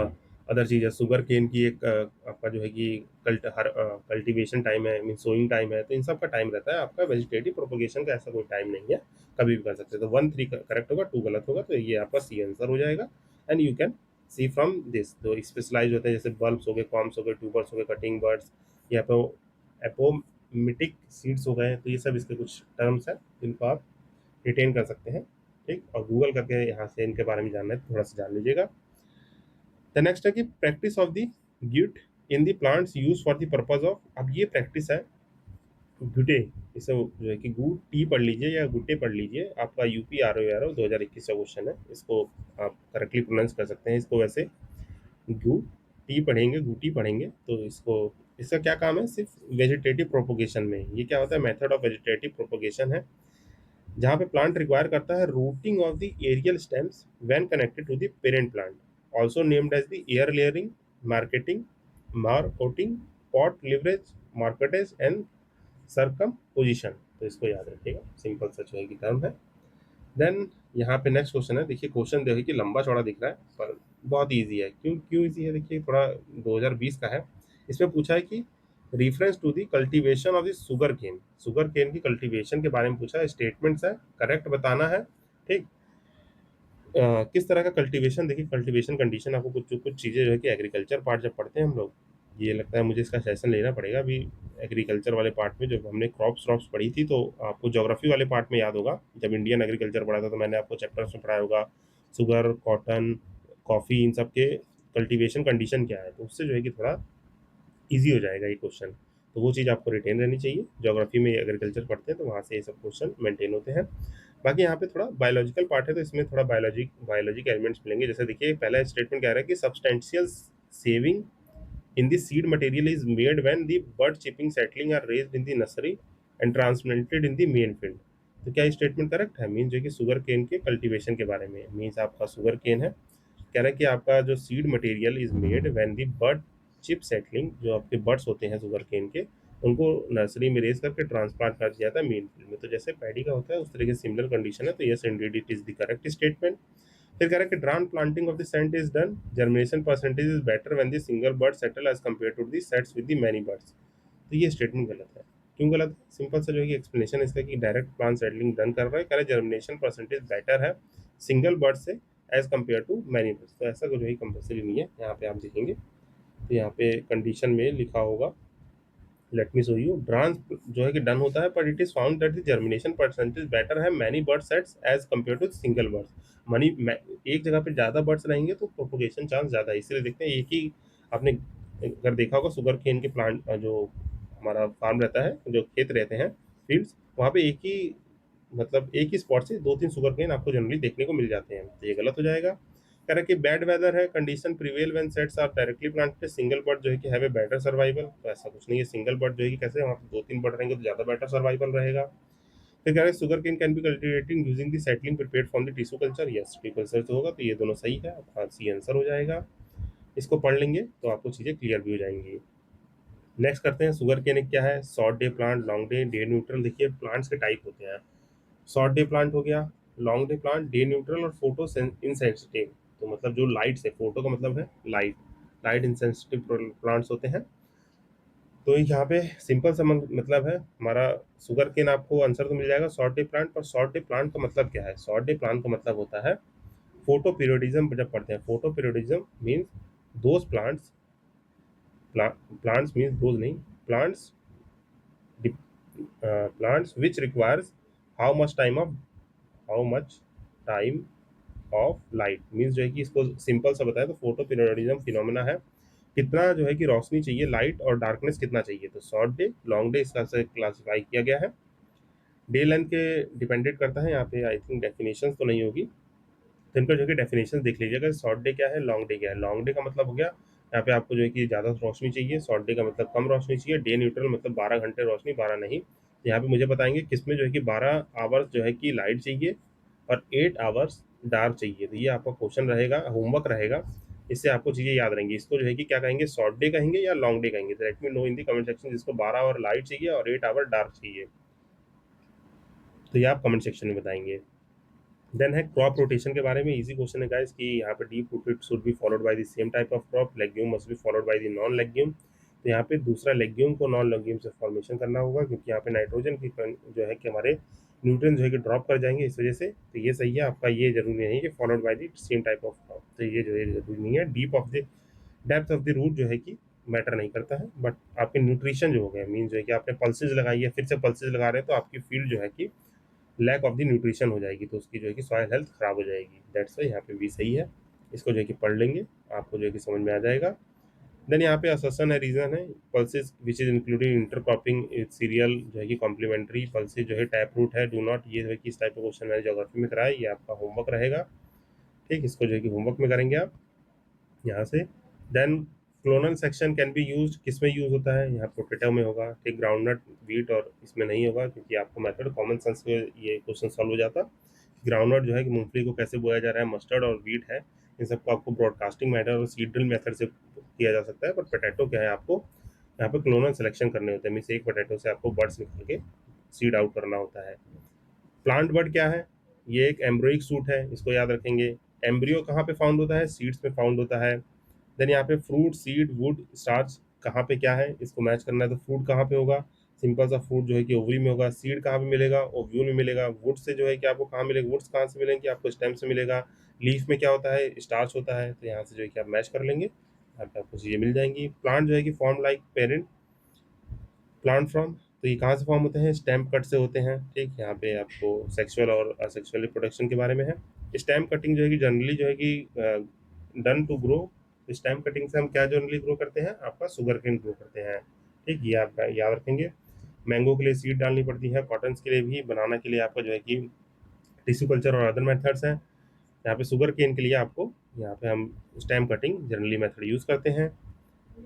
अदर चीज़ है शुगर केन की एक आपका जो है कि कल्टीवेशन टाइम है, मीन सोइंग टाइम है, तो इन सब का टाइम रहता है। आपका वेजिटेटिव प्रोपोगेशन का ऐसा कोई टाइम नहीं है, कभी भी कर सकते हैं। तो 1 3 करेक्ट होगा, 2 गलत होगा, तो ये आपका सी आंसर हो जाएगा। And you can see from this. तो स्पेशलाइज होते हैं जैसे बल्ब्स हो गए, कॉम्स हो गए, ट्यूबर्स हो गए, कटिंग बर्ड्स, या तो एपोमिटिक सीड्स हो गए, तो ये सब इसके कुछ टर्म्स हैं जिनको आप रिटेन कर सकते हैं। ठीक, और गूगल करके यहाँ से इनके बारे में जानना है तो थोड़ा सा जान लीजिएगा। द नेक्स्ट है कि प्रैक्टिस ऑफ द ग्यूट in the plants use for the purpose of. अब ये प्रैक्टिस है गुटे, इसे जो है कि गू टी पढ़ लीजिए या गुटे पढ़ लीजिए। आपका यूपी आर ओ 2021 का क्वेश्चन है, इसको आप करेक्टली प्रोनाउंस कर सकते हैं इसको। वैसे गू टी पढ़ेंगे, गुटी पढ़ेंगे, तो इसको, इसका क्या काम है? सिर्फ वेजिटेटिव प्रोपोगेशन में ये क्या होता है? मेथड ऑफ वेजिटेटिव प्रोपोगेशन है जहाँ पे प्लांट रिक्वायर करता है rooting of the aerial stems when connected to the parent plant, also named as the air layering, marketing, marcotting, pot layerage, marcottage and circumposition. तो इसको याद रखिएगा, simple सा जो है कि टर्म है। देन यहाँ पे नेक्स्ट क्वेश्चन है, देखिए क्वेश्चन देखिए कि लंबा चौड़ा दिख रहा है पर बहुत ईजी है। क्यों क्यों ईजी है? देखिए थोड़ा 2020 का है। इसमें पूछा है कि reference to the cultivation of the sugar cane, sugar cane की कल्टीवेशन के बारे में पूछा है। स्टेटमेंट्स है, करेक्ट बताना है। ठीक, किस तरह का कल्टीवेशन? देखिए कल्टीवेशन कंडीशन आपको कुछ कुछ चीज़ें जो है कि एग्रीकल्चर पार्ट जब पढ़ते हैं हम लोग, ये लगता है मुझे इसका सेशन लेना पड़ेगा अभी। एग्रीकल्चर वाले पार्ट में जब हमने क्रॉप्स पढ़ी थी, तो आपको ज्योग्राफी वाले पार्ट में याद होगा, जब इंडियन एग्रीकल्चर पढ़ा था तो मैंने आपको चैप्टर्स में पढ़ाया होगा शुगर, कॉटन, कॉफ़ी, इन सब के कल्टीवेशन कंडीशन क्या है, तो उससे जो है कि थोड़ा ईजी हो जाएगा ये क्वेश्चन। तो वो चीज़ आपको रिटेन रहनी चाहिए। ज्योग्राफी में एग्रीकल्चर पढ़ते हैं तो वहाँ से ये सब क्वेश्चन मेंटेन होते हैं। बाकी यहाँ पे थोड़ा बायोलॉजिकल पार्ट है तो इसमें थोड़ा बायोलॉजिक एलिमेंट्स मिलेंगे। जैसे देखिए पहला स्टेटमेंट कह रहा है कि substantial saving in the seed material is made when the bud chipping settling are raised in the nursery and transplanted in the main field। तो क्या स्टेटमेंट करेक्ट है? मीन जो कि शुगर केन के कल्टीवेशन के बारे में, मीन्स आपका शुगर केन है, कह रहा है कि आपका जो seed material is made when the bird chip settling, जो आपके बर्ड्स होते हैं शुगर केन के, उनको नर्सरी में रेज करके ट्रांसप्लांट कर दिया जाता है मेन फील्ड में। तो जैसे पैडी का होता है उस तरह की सिमिलर कंडीशन है, तो yes indeed it is the correct statement. फिर कह रहा है कि drown planting of the sett is done, germination percentage is better when the single bud settle as compare to the setts with the many buds. तो ये statement गलत है। क्यों गलत है? सिंपल सा जो है कि एक्सप्लेनेशन इसका कि डायरेक्ट प्लांट सेटलिंग डन कर रहा है, कह रहा है जर्मिनेशन परसेंटेज बेटर है सिंगल बर्ड से as compare to many buds. तो ऐसा कुछ भी कंपल्सरी नहीं है। यहाँ पे आप देखेंगे तो यहाँ पे कंडीशन में लिखा होगा, लेट मी शो यू, ड्रांस जो है कि डन होता है पर it is found that the germination percentage better है many bird sets as compare to single birds. मनी एक जगह पे ज़्यादा बर्ड्स रहेंगे तो प्रोपोगेशन चांस ज़्यादा है। इसलिए देखते हैं एक ही, आपने अगर देखा होगा शुगर केन के प्लांट जो हमारा फार्म रहता है, जो खेत रहते हैं, फील्ड्स, वहाँ पे एक ही, मतलब एक ही स्पॉट से 2 3 शुगर केन आपको जनरली देखने को मिल जाते हैं, तो ये गलत हो जाएगा। कह रहा है कि बैड वेदर है, condition prevail when setts are directly planted, single bud जो है कि हैव ए बेटर सर्वाइवल। तो ऐसा कुछ नहीं है, सिंगल बर्ड जो है कि कैसे वहाँ पे 2 3 बर्ड रहेंगे तो ज़्यादा बेटर सर्वाइवल रहेगा। फिर कह रहे हैं sugar cane can be cultivating using the settling prepared from the tissue culture, yes tissue culture तो होगा, तो ये दोनों सही है, आपका सी आंसर हो जाएगा। इसको पढ़ लेंगे तो आपको चीज़ें क्लियर भी हो जाएंगी। नेक्स्ट करते हैं शुगर केन क्या है, short day plant, long day, day neutral. देखिए प्लांट्स के टाइप होते हैं, शॉर्ट डे प्लांट हो गया, long day plant, day neutral और फोटो इनसेंसिटिव। तो मतलब जो लाइट से, फोटो का मतलब है लाइट, लाइट इनसेंसिटिव प्लांट्स होते हैं। तो यहाँ पे सिंपल सा मतलब है हमारा, शुगर केन आपको आंसर तो मिल जाएगा शॉर्ट डे प्लांट। और शॉर्ट डे प्लांट का मतलब क्या है, शॉर्ट डे प्लांट का मतलब होता है फोटो पीरियडिज्म। जब पढ़ते हैं photo periodism means those plants, plants means those नहीं, plants, plants which requires how much time of how much time of light means जो है कि इसको सिंपल सा बताएं तो फोटो पीरियडिज्म फिनोमेना है, कितना जो है कि रोशनी चाहिए, लाइट और डार्कनेस कितना चाहिए। तो शॉर्ट डे, लॉन्ग डे इसका से क्लासिफाई किया गया है। डे लेंथ के डिपेंडेंट करता है, यहाँ पे आई थिंक डेफिनेशन तो नहीं होगी, तो इनका जो है कि डेफिनेशन देख लीजिएगा, शॉर्ट डे क्या है, लॉन्ग डे क्या है। लॉन्ग डे का मतलब हो गया यहाँ पे आपको जो है कि ज़्यादा रोशनी चाहिए, शॉर्ट डे का मतलब कम रोशनी चाहिए, डे न्यूट्रल मतलब 12 घंटे रोशनी, 12 नहीं। यहाँ पे मुझे बताएंगे किसमें जो है कि 12 आवर्स जो है कि लाइट चाहिए और 8 आवर्स डार्क चाहिए। तो ये आपका क्वेश्चन रहेगा, होमवर्क रहेगा, इससे आपको चीज़ें याद रहेंगी। इसको जो है कि क्या कहेंगे, शॉर्ट डे कहेंगे या लॉन्ग डे कहेंगे। तो late me know in the comment section, जिसको 12 आवर लाइट चाहिए और 8 आवर डार्क चाहिए, तो ये आप कमेंट सेक्शन में बताएंगे। देन है क्रॉप रोटेशन के बारे में, इजी क्वेश्चन है गाइस कि यहाँ पे deep rooted should be followed by the same type of crop, legume must be followed by the non legume. तो यहाँ पे दूसरा लेग्यूम को नॉन लेग्यूम से फॉर्मेशन करना होगा, क्योंकि यहाँ पे नाइट्रोजन की जो है कि हमारे न्यूट्रिएंट जो है कि ड्रॉप कर जाएंगे इस वजह से। तो ये सही है आपका, ये जरूरी नहीं है कि followed by the same type of crop, तो ये जो है जरूरी नहीं है। Deep of the depth of the root जो है कि मैटर नहीं करता है, बट आपके न्यूट्रिशन जो हो गया मीन जो है कि आपने पल्सेज लगाई है, फिर से पल्सेज लगा रहे हैं, तो आपकी फील्ड जो है कि लैक ऑफ द न्यूट्रिशन हो जाएगी, तो उसकी जो है कि सॉइल हेल्थ खराब हो जाएगी। दैट्स वाई यहाँ पे भी सही है, इसको जो है कि पढ़ लेंगे, आपको जो है कि समझ में आ जाएगा। देन यहाँ पे असर्शन है, रीजन है, pulses which is including intercropping serial जो है कि कॉम्प्लीमेंट्री पल्सेस जो है टैप रूट है, डू नॉट, ये जो है कि इस टाइप का क्वेश्चन मैंने ज्योग्राफी में कराया, ये आपका होमवर्क रहेगा। ठीक, इसको जो है कि होमवर्क में करेंगे आप यहाँ से। Then clonal section can be use, किस में यूज होता है, यहाँ पोटेटो में होगा। ठीक, ग्राउंडनट, वीट और इसमें नहीं होगा, क्योंकि आपका मेथड कॉमन सेंस में ये क्वेश्चन सॉल्व हो जाता। ग्राउंडनट जो है कि मूंगफली को कैसे बोया जा रहा है, मस्टर्ड और वीट है, इन सबको आपको ब्रॉडकास्टिंग मैटर और सीड ड्रिल मेथड से किया जा सकता है। बट पोटैटो क्या है, आपको यहाँ पे क्लोनल सिलेक्शन करने होते हैं, मीन्स एक पोटैटो से आपको बर्ड्स निकाल के सीड आउट करना होता है। प्लांट बर्ड क्या है, ये एक एम्ब्रोइक सूट है, इसको याद रखेंगे। एम्ब्रियो कहाँ पे फाउंड होता है, सीड्स में फाउंड होता है। देन यहाँ पे फ्रूट, सीड, वुड, स्टार्च कहाँ पे क्या है, इसको मैच करना है। तो फ्रूट कहाँ पे होगा, सिंपल सा, फ्रूट जो है कि ओवरी में होगा। सीड कहाँ पे मिलेगा, ओव्यूल में मिलेगा। वुड से जो है कि आपको कहाँ मिलेगा, वुड्स कहाँ से मिलेंगे, आपको स्टेम से मिलेगा। लीफ में क्या होता है, स्टार्च होता है। तो यहाँ से जो है कि आप मैच कर लेंगे, यहाँ पे आपको चीज़ें मिल जाएंगी। प्लांट जो है कि form like parent plant from, तो ये कहाँ से फॉर्म होते हैं, स्टेम कट से होते हैं। ठीक, यहाँ पे आपको सेक्सुअल और असेक्सुअल रिप्रोडक्शन के बारे में है। स्टेम कटिंग जो है कि जनरली जो है कि done to grow, stem cutting से हम क्या जनरली ग्रो करते हैं, आपका शुगर केन ग्रो करते हैं। ठीक, ये आप याद रखेंगे। मैंगो के लिए सीड डालनी पड़ती है, कॉटन के लिए भी, बनाना के लिए आपका जो है कि टिश्यू कल्चर और अदर मेथड्स हैं। यहाँ पे शुगर केन के लिए आपको, यहाँ पे हम stem cutting generally method use करते हैं।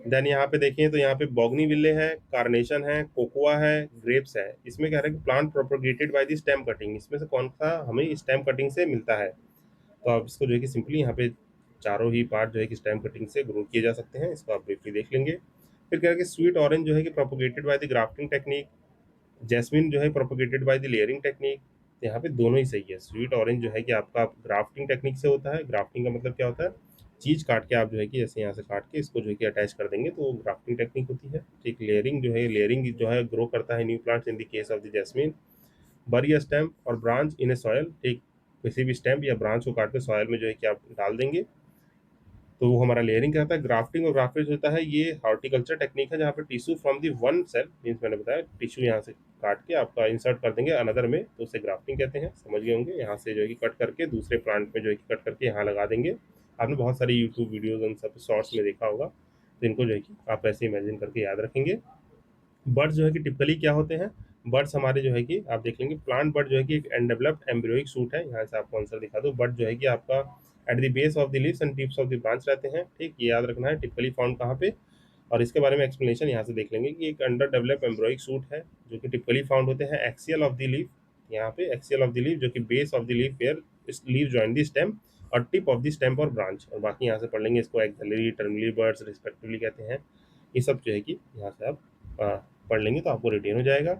देन यहाँ पे देखें तो यहाँ पे बॉगनी विले है, कार्नेशन है, कोकोआ है, ग्रेप्स है। इसमें कह रहा है कि plant propagated by the stem cutting, इसमें से कौन सा हमें स्टेम कटिंग से मिलता है। तो आप इसको जो है कि सिंपली यहाँ पे चारों ही पार्ट जो है कि स्टेम कटिंग से ग्रो किए जा सकते हैं, इसको आप ब्रीफली देख लेंगे। फिर कह रहा है कि स्वीट ऑरेंज जो है कि propagated by the grafting technique, jasmine जो है propagated by the layering technique. तो यहाँ पे दोनों ही सही है। स्वीट ऑरेंज जो है कि आपका ग्राफ्टिंग टेक्निक से होता है। ग्राफ्टिंग का मतलब क्या होता है, चीज काट के आप जो है कि जैसे यहाँ से काट के इसको जो है कि अटैच कर देंगे, तो वो ग्राफ्टिंग टेक्निक होती है। ठीक, लेयरिंग जो है, लेयरिंग जो है ग्रो करता है new plants in the case of the jasmine. Bury a stem और ब्रांच इन ए सॉयल, ठीक, किसी भी स्टेम या ब्रांच को काट के सॉयल में जो है कि आप डाल देंगे, तो वो हमारा लेयरिंग कहता है। ग्राफ्टिंग और ग्राफ्टेज होता है, ये हॉर्टिकल्चर टेक्निक है, जहाँ पे tissue from the one cell, means मैंने बताया टिश्यू यहाँ से काट के आपका इंसर्ट कर देंगे अनदर में, तो उसे ग्राफ्टिंग कहते हैं, समझ गए होंगे। यहाँ से जो है कि कट करके दूसरे प्लांट में जो है कि कट करके यहाँ लगा देंगे। आपने बहुत सारी यूट्यूब वीडियोज उन सब शॉर्ट्स में देखा होगा, तो इनको जो है कि आप ऐसे इमेजिन करके याद रखेंगे। बर्ड्स जो है कि टिपिकली क्या होते हैं, बर्ड्स हमारे जो है कि आप देख लेंगे, प्लांट बर्ड जो है कि एक एंडेवलप्ड एम्ब्रियोइक सूट है। यहाँ से आपको आंसर दिखा दो, बर्ड जो है कि आपका at the base of the leaves and tips of the branch रहते हैं। ठीक, ये याद रखना है, टिपिकली फाउंड कहाँ पे। और इसके बारे में एक्सप्लेनेशन यहाँ से देख लेंगे कि एक अंडर डेवलप एम्ब्रोइक सूट है, जो कि टिपिकली फाउंड होते हैं एक्सियल ऑफ द लीफ, यहाँ पे एक्सियल ऑफ द लीफ, जो कि base of the leaf where leave join the stem, और टिप ऑफ द स्टेम और ब्रांच। और बाकी यहाँ से पढ़ लेंगे इसको एक्सिलरी टर्मिनली बर्ड्स रिस्पेक्टिवली कहते हैं। ये सब जो है कि यहाँ से आप पढ़ लेंगे तो आपको रिटेन हो जाएगा।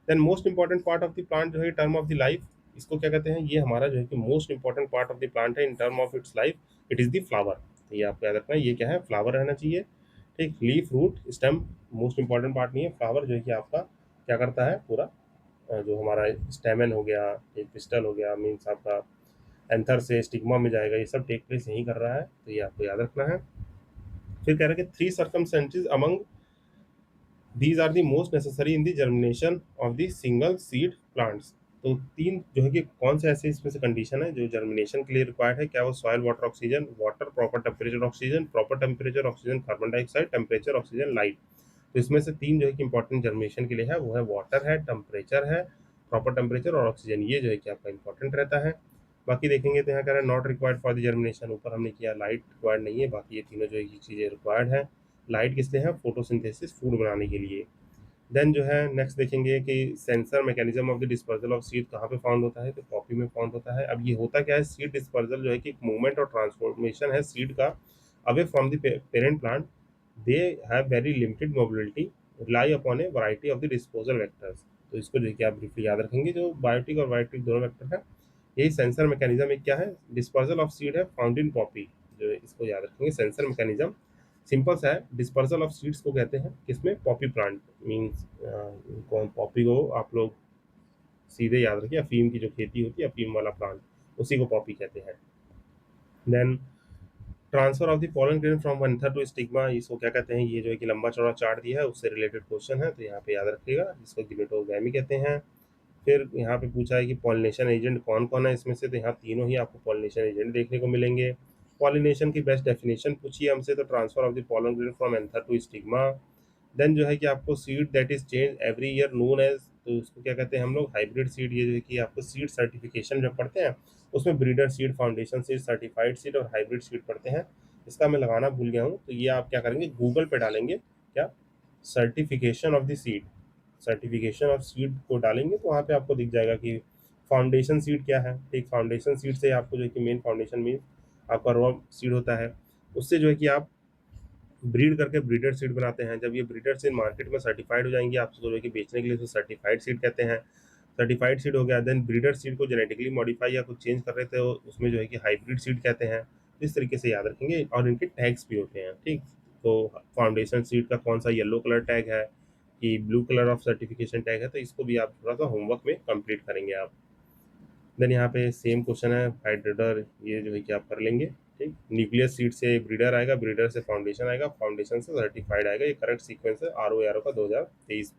Then most important part of the plant जो है टर्म ऑफ द लाइफ, इसको क्या कहते हैं, ये हमारा जो है कि most important part of the plant है in term of its life, it is the flower. तो ये आपको याद रखना है, ये क्या है, फ्लावर रहना चाहिए। ठीक, leaf, root, stem most important part नहीं है, फ्लावर जो है कि आपका क्या करता है, पूरा जो हमारा स्टेमन हो गया, एक पिस्टल हो गया, मीन्स आपका एंथर से स्टिग्मा में जाएगा, ये सब टेक प्लेस यहीं कर रहा है, तो ये आपको याद रखना है। फिर कह रहा है कि 3 circumstances among these are the most necessary in the germination of the single seed plants. तो 3 जो है कि कौन से ऐसे इसमें से कंडीशन है जो जर्मिनेशन के लिए रिक्वायर्ड है, क्या वो soil, water, oxygen, water, proper temperature oxygen, proper temperature oxygen, carbon dioxide, temperature oxygen, light. तो इसमें से 3 जो है कि इंपॉर्टेंट जर्मिनेशन के लिए है, वो है वाटर है, टेम्परेचर है, प्रॉपर टेम्परेचर और ऑक्सीजन, ये जो है कि आपका इंपॉर्टेंट रहता है। बाकी देखेंगे तो यहाँ कह रहा है not required for the germination, ऊपर हमने किया लाइट रिक्वायर्ड नहीं है, बाकी ये तीनों जो है कि चीज़ें रिक्वायर्ड है। लाइट किस लिए है, फोटोसिंथेसिस, फूड बनाने के लिए। देन जो है नेक्स्ट देखेंगे कि sensor mechanism of the dispersal of seed कहाँ पे फाउंड होता है, तो कॉपी में फाउंड होता है। अब ये होता क्या है, सीड डिस्पर्जल जो है कि मूवमेंट और ट्रांसफॉर्मेशन है सीड का away from the parent plant, they have very limited mobility, rely upon A variety of the disposal vectors. तो इसको जो है कि आप ब्रीफली याद रखेंगे, जो बायोटिक और वायोटिक दोनों वेक्टर है, यही सेंसर मैकेनिज्म एक क्या है, डिस्पर्जल ऑफ सीड है फाउंड इन पॉपी, जो है इसको याद रखेंगे सेंसर मैकेनिज्म। सिंपल सा है, डिस्पर्सल ऑफ सीड्स को कहते हैं किसमें, पॉपी प्लांट, मीन्स पॉपी को आप लोग सीधे याद रखिए, अफीम की जो खेती होती है, अफीम वाला प्लांट, उसी को पॉपी कहते हैं। Then transfer of the pollen grain from anther to stigma, इसको क्या कहते हैं, ये जो है कि लंबा चौड़ा चार्ट दिया है, उससे रिलेटेड क्वेश्चन है, तो यहाँ पे याद रखिएगा, जिसको गिमेटोगैमी कहते हैं। फिर यहाँ पे पूछा है कि पॉलिनेशन एजेंट कौन कौन है इसमें से, तो यहाँ तीनों ही आपको पॉलिनेशन एजेंट देखने को मिलेंगे। पॉलिनेशन की बेस्ट डेफिनेशन पूछिए हमसे, तो transfer of the pollen grain from anther to stigma. Then जो है कि आपको seed that is change every year known as, तो उसको क्या कहते हैं हम लोग, हाइब्रिड सीड। ये जो है कि आपको सीड सर्टिफिकेशन जब पढ़ते हैं उसमें breeder seed, foundation seed, certified seed और हाइब्रिड सीड पढ़ते हैं। इसका मैं लगाना भूल गया हूँ, तो ये आप क्या करेंगे, गूगल पे डालेंगे क्या, certification of the seed, certification of seed को डालेंगे तो वहाँ पे आपको दिख जाएगा कि फाउंडेशन सीड क्या है। ठीक, फाउंडेशन सीड से आपको जो है कि मेन फाउंडेशन मीन आपका रॉ सीड होता है, उससे जो है कि आप ब्रीड करके ब्रीडर सीड बनाते हैं। जब ये ब्रीडर सीड मार्केट में सर्टिफाइड हो जाएंगी, आप जो है कि बेचने के लिए तो सर्टिफाइड सीड कहते हैं। सर्टिफाइड सीड हो गया, देन ब्रीडर सीड को जेनेटिकली मॉडिफाई या कुछ चेंज कर रहे थे, उसमें जो है कि हाइब्रिड सीड कहते हैं। इस तरीके से याद रखेंगे, और इनके टैग्स भी होते हैं। ठीक, तो फाउंडेशन सीड का कौन सा येलो कलर टैग है कि blue colour of certification tag है, तो इसको भी आप थोड़ा सा होमवर्क में कंप्लीट करेंगे आप। देन यहाँ पे सेम क्वेश्चन है हाइड्रिडर, ये जो है कि आप कर लेंगे। ठीक, न्यूक्लियस सीड से ब्रीडर आएगा, ब्रीडर से फाउंडेशन आएगा, फाउंडेशन से सर्टिफाइड आएगा, ये करेक्ट सीक्वेंस है ROARO का 2023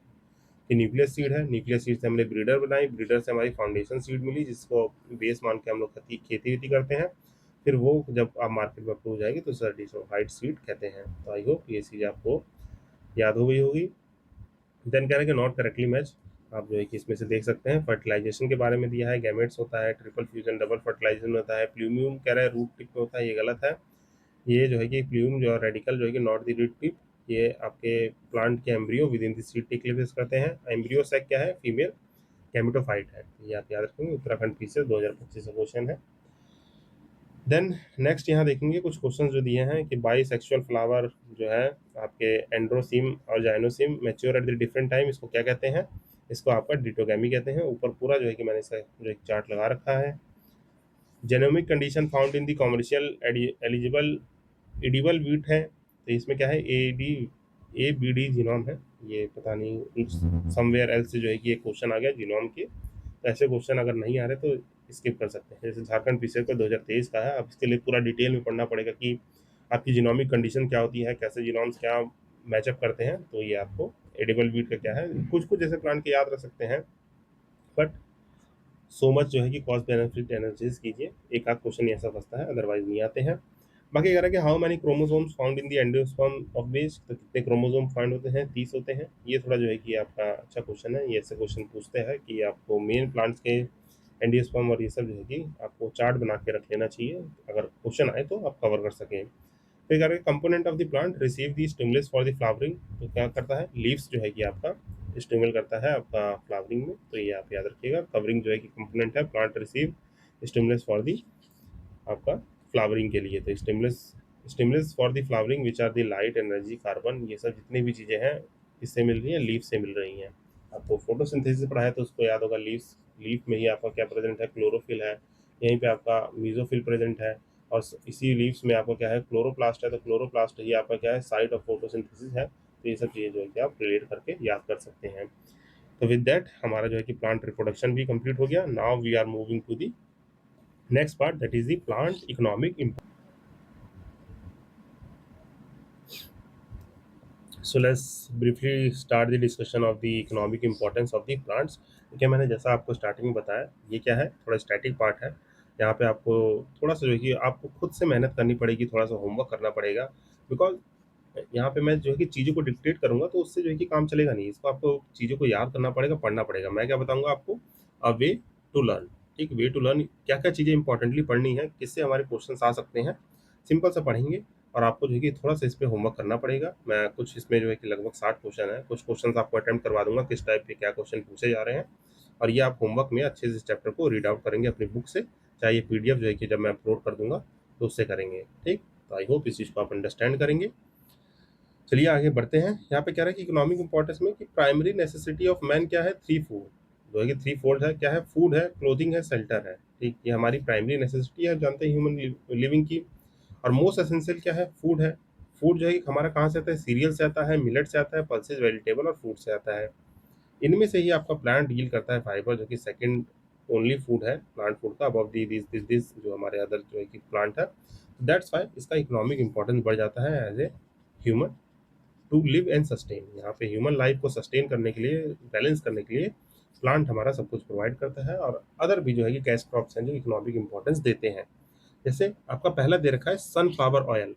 की। न्यूक्लियस सीड है, न्यूक्लियस सीड से हमने ब्रीडर बनाई, ब्रीडर से हमारी फाउंडेशन सीड मिली, जिसको बेस मान के हम लोग खेती वेती करते हैं। फिर वो जब आप मार्केट में अप्रूव हो जाएगी तो सर्टिफाइड सीड कहते हैं। तो आई होप ये चीज़ आपको याद हो गई होगी। देन कह रहे हैं कि नॉट करेक्टली मैच, आप जो है कि इसमें से देख सकते हैं, फर्टिलाइजेशन के बारे में दिया है, गैमेट्स होता है, ट्रिपल फ्यूजन, डबल फर्टिलाइजेशन होता है, प्लूमियम कह रहा है रूट टिप में होता है, ये गलत है। ये जो है कि प्लूम जो रेडिकल जो है कि नॉट द रूट टिप, ये आपके प्लांट के embryo with in the seed tick lips करते हैं। एम्ब्रियो सेक क्या है, फीमेल गैमेटोफाइट है, ये आप याद रखेंगे, उत्तराखंड पीसीएस 2025 का क्वेश्चन है। देन नेक्स्ट यहाँ देखेंगे कुछ क्वेश्चन जो दिए हैं कि बाई सेक्सुअल फ्लावर जो है आपके एंड्रोसिम और gynoecium mature at the different time, इसको क्या कहते हैं, इसको आपका डिटोगैमी कहते हैं। ऊपर पूरा जो है कि मैंने इसका जो एक चार्ट लगा रखा है। Genomic condition found in the commercial eligible edible wheat है, तो इसमें क्या है, ABD जीनोम है, ये पता नहीं समवेयर एल्स से जो है कि ये क्वेश्चन आ गया जीनोम के। तो ऐसे क्वेश्चन अगर नहीं आ रहे तो स्किप कर सकते हैं। जैसे झारखंड पीसीएस का 2023 का है, अब इसके लिए पूरा डिटेल में पढ़ना पड़ेगा कि आपकी जीनोमिक कंडीशन क्या होती है, कैसे जीनोम्स क्या मैचअप करते हैं। तो ये आपको एडिबल वीट का क्या है, कुछ कुछ जैसे प्लांट के याद रख सकते हैं, बट सो मच जो है कि कॉस्ट बेनिफिट एनालिसिस कीजिए, एक आध क्वेश्चन ऐसा फंसता है, अदरवाइज नहीं आते हैं। बाकी कह रहा है कि how many chromosomes found in the endosperm of base, तो कितने क्रोमोसोम फाइंड होते हैं, 30 होते हैं। ये थोड़ा जो है कि आपका अच्छा क्वेश्चन है, ये ऐसे क्वेश्चन पूछते हैं कि आपको मेन प्लांट्स के एंडोस्पर्म और ये सब जो है कि आपको चार्ट बना के रख लेना चाहिए, अगर क्वेश्चन आए तो आप कवर कर सकें। फिर कह रहे हैं component of the plant receive the stimulus for the flowering, तो क्या करता है, लीव्स जो है कि आपका स्टिमुल करता है आपका फ्लावरिंग में, तो ये आप याद रखिएगा। कवरिंग जो है कि कंपोनेंट है, plant receive stimulus for the आपका फ्लावरिंग के लिए, तो stimulus stimulus for the flowering which are the light, energy, carbon, ये सब जितनी भी चीज़ें हैं किससे मिल रही हैं, लीफ से मिल रही हैं। आपको फोटोसिंथेसिस पढ़ा है तो उसको याद होगा, लीफ में ही आपका क्या प्रेजेंट है, क्लोरोफिल है, यहीं पे आपका मीजोफिल प्रेजेंट है, और इसी लीव्स में आपका क्या है, क्लोरोप्लास्ट है, तो क्लोरोप्लास्ट ही आपका क्या है, साइट ऑफ फोटोसिंथेसिस है। तो ये सब चीज़ें जो है कि आप रिलेट करके याद कर सकते हैं। तो विद दैट हमारा जो है कि प्लांट रिप्रोडक्शन भी कंप्लीट हो गया। Now we are moving to the next part, that is the plant economic. So let's briefly start the discussion of the economic importance of the plants। देखिए मैंने जैसा आपको स्टार्टिंग में बताया, ये क्या है, थोड़ा स्टैटिक पार्ट है। यहाँ पे आपको थोड़ा सा जो है कि आपको खुद से मेहनत करनी पड़ेगी, थोड़ा सा होमवर्क करना पड़ेगा, बिकॉज यहाँ पे मैं जो है कि चीज़ों को डिक्टेट करूंगा तो उससे जो है कि काम चलेगा नहीं। इसको आपको चीज़ों को याद करना पड़ेगा, पढ़ना पड़ेगा। मैं क्या बताऊंगा आपको, अ वे टू लर्न। ठीक, वे टू लर्न, क्या क्या चीज़ें इंपॉर्टेंटली पढ़नी है, किससे हमारे क्वेश्चन आ सकते हैं, सिंपल से पढ़ेंगे। और आपको जो है कि थोड़ा सा इस पे होमवर्क करना पड़ेगा। मैं कुछ इसमें जो है कि लगभग 60 क्वेश्चन है, कुछ क्वेश्चन आपको अटेम्प्ट करवा दूंगा किस टाइप के क्या क्वेश्चन पूछे जा रहे हैं, और ये आप होमवर्क में अच्छे से इस चैप्टर को रीड आउट करेंगे अपनी बुक से, चाहे ये पीडीएफ जो है कि जब मैं अपलोड कर दूंगा तो उससे करेंगे। ठीक, तो आई होप इस चीज़ को आप अंडरस्टैंड करेंगे। चलिए आगे बढ़ते हैं। यहाँ पे क्या है कि इकोनॉमिक इंपॉर्टेंस में कि प्राइमरी नेसेसिटी ऑफ मैन क्या है, थ्री फूड, जो है कि थ्री फोल्ड है, क्या है, फूड है, क्लोथिंग है, शेल्टर है। ठीक, ये हमारी प्राइमरी नेसेसिटी है, जानते हैं ह्यूमन लिविंग की। और मोस्ट एसेंशियल क्या है, फूड है। फूड जो है कि हमारा कहाँ से आता है, सीरियल से आता है, मिलेट से आता है, पल्सेस, वेजिटेबल और फ्रूट से आता है। इनमें से ही आपका प्लांट डील करता है फाइबर, जो कि सेकंड ओनली फूड है प्लांट फूड का, अबव दी दिस जो हमारे अदर जो है कि प्लांट है। दैट्स वाई इसका इकोनॉमिक इंपॉर्टेंस बढ़ जाता है as a human to live and sustain. यहाँ पे ह्यूमन लाइफ को सस्टेन करने के लिए, बैलेंस करने के लिए प्लांट हमारा सब कुछ प्रोवाइड करता है। और अदर भी जो है कि कैश क्रॉप्स हैं जो इकोनॉमिक इंपॉर्टेंस देते हैं। जैसे आपका पहला दे रखा है सनफ्लावर ऑयल।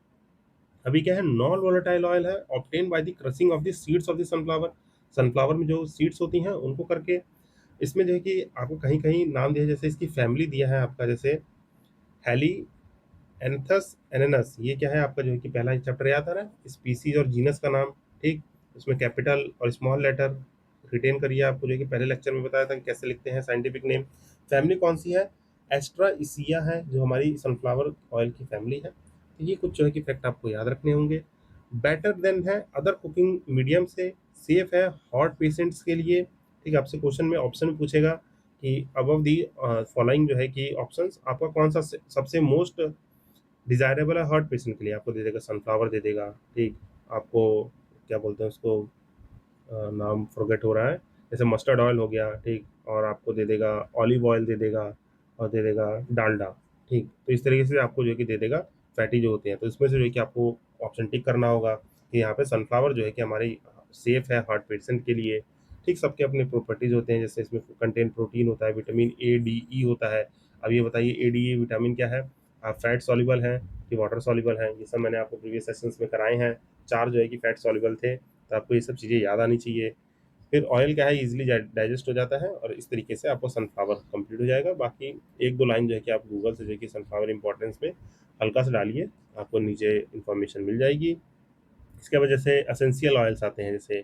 अभी क्या है, नॉन वोलेटाइल ऑयल है, obtain by the crushing of the seeds of the sunflower. Sunflower में जो सीड्स होती हैं उनको करके, इसमें जो है कि आपको कहीं कहीं नाम दिया है, जैसे इसकी फैमिली दिया है आपका, जैसे हेली एंथस एनेनस। ये क्या है आपका, जो है कि पहला चैप्टर याद आ रहा है, स्पीसीज और जीनस का नाम। ठीक, उसमें कैपिटल और स्मॉल लेटर रिटेन करिए। आपको जो है कि पहले लेक्चर में बताया था कि कैसे लिखते हैं साइंटिफिक नेम। फैमिली कौन सी है, एस्ट्राइसिया है, जो हमारी सनफ्लावर ऑयल की फैमिली है। तो ये कुछ जो है कि फैक्ट आपको याद रखने होंगे। बेटर देन है अदर कुकिंग मीडियम से, सेफ है हॉट पेशेंट्स के लिए। ठीक, आपसे क्वेश्चन में ऑप्शन में पूछेगा कि अबव दी फॉलोइंग जो है कि ऑप्शंस आपका कौन सा सबसे मोस्ट डिजायरेबल है हार्ट पेशेंट के लिए, आपको दे देगा सनफ्लावर दे देगा। ठीक, आपको क्या बोलते हैं उसको, नाम फॉरगेट हो रहा है, जैसे मस्टर्ड ऑयल हो गया। ठीक, और आपको दे देगा ऑलिव ऑयल दे देगा, और दे देगा डालडा। ठीक, तो इस तरीके से आपको जो है कि दे देगा फैटी जो होते हैं। तो इसमें से जो है कि आपको ऑप्शन टिक करना होगा कि यहाँ पे सनफ्लावर जो है कि हमारी सेफ है हार्ट पेशेंट के लिए। ठीक, सबके अपने प्रॉपर्टीज होते हैं, जैसे इसमें कंटेन प्रोटीन होता है, विटामिन ए डी ई होता है। अब ये बताइए ए डी ई विटामिन क्या है, आप फैट सॉल्युबल हैं कि वाटर सॉल्युबल हैं, ये सब मैंने आपको प्रीवियस सेशंस में कराए हैं। चार जो है कि फैट सॉल्युबल थे, तो आपको ये सब चीज़ें याद आनी चाहिए। फिर ऑयल क्या है, इजीली डाइजेस्ट हो जाता है, और इस तरीके से आपको सनफ्लावर कंप्लीट हो जाएगा। बाकी एक दो लाइन जो है कि आप गूगल से जो है कि सनफ्लावर इंपॉर्टेंस में हल्का सा डालिए, आपको नीचे इन्फॉर्मेशन मिल जाएगी। इसके वजह से असेंशियल ऑयल्स आते हैं, जैसे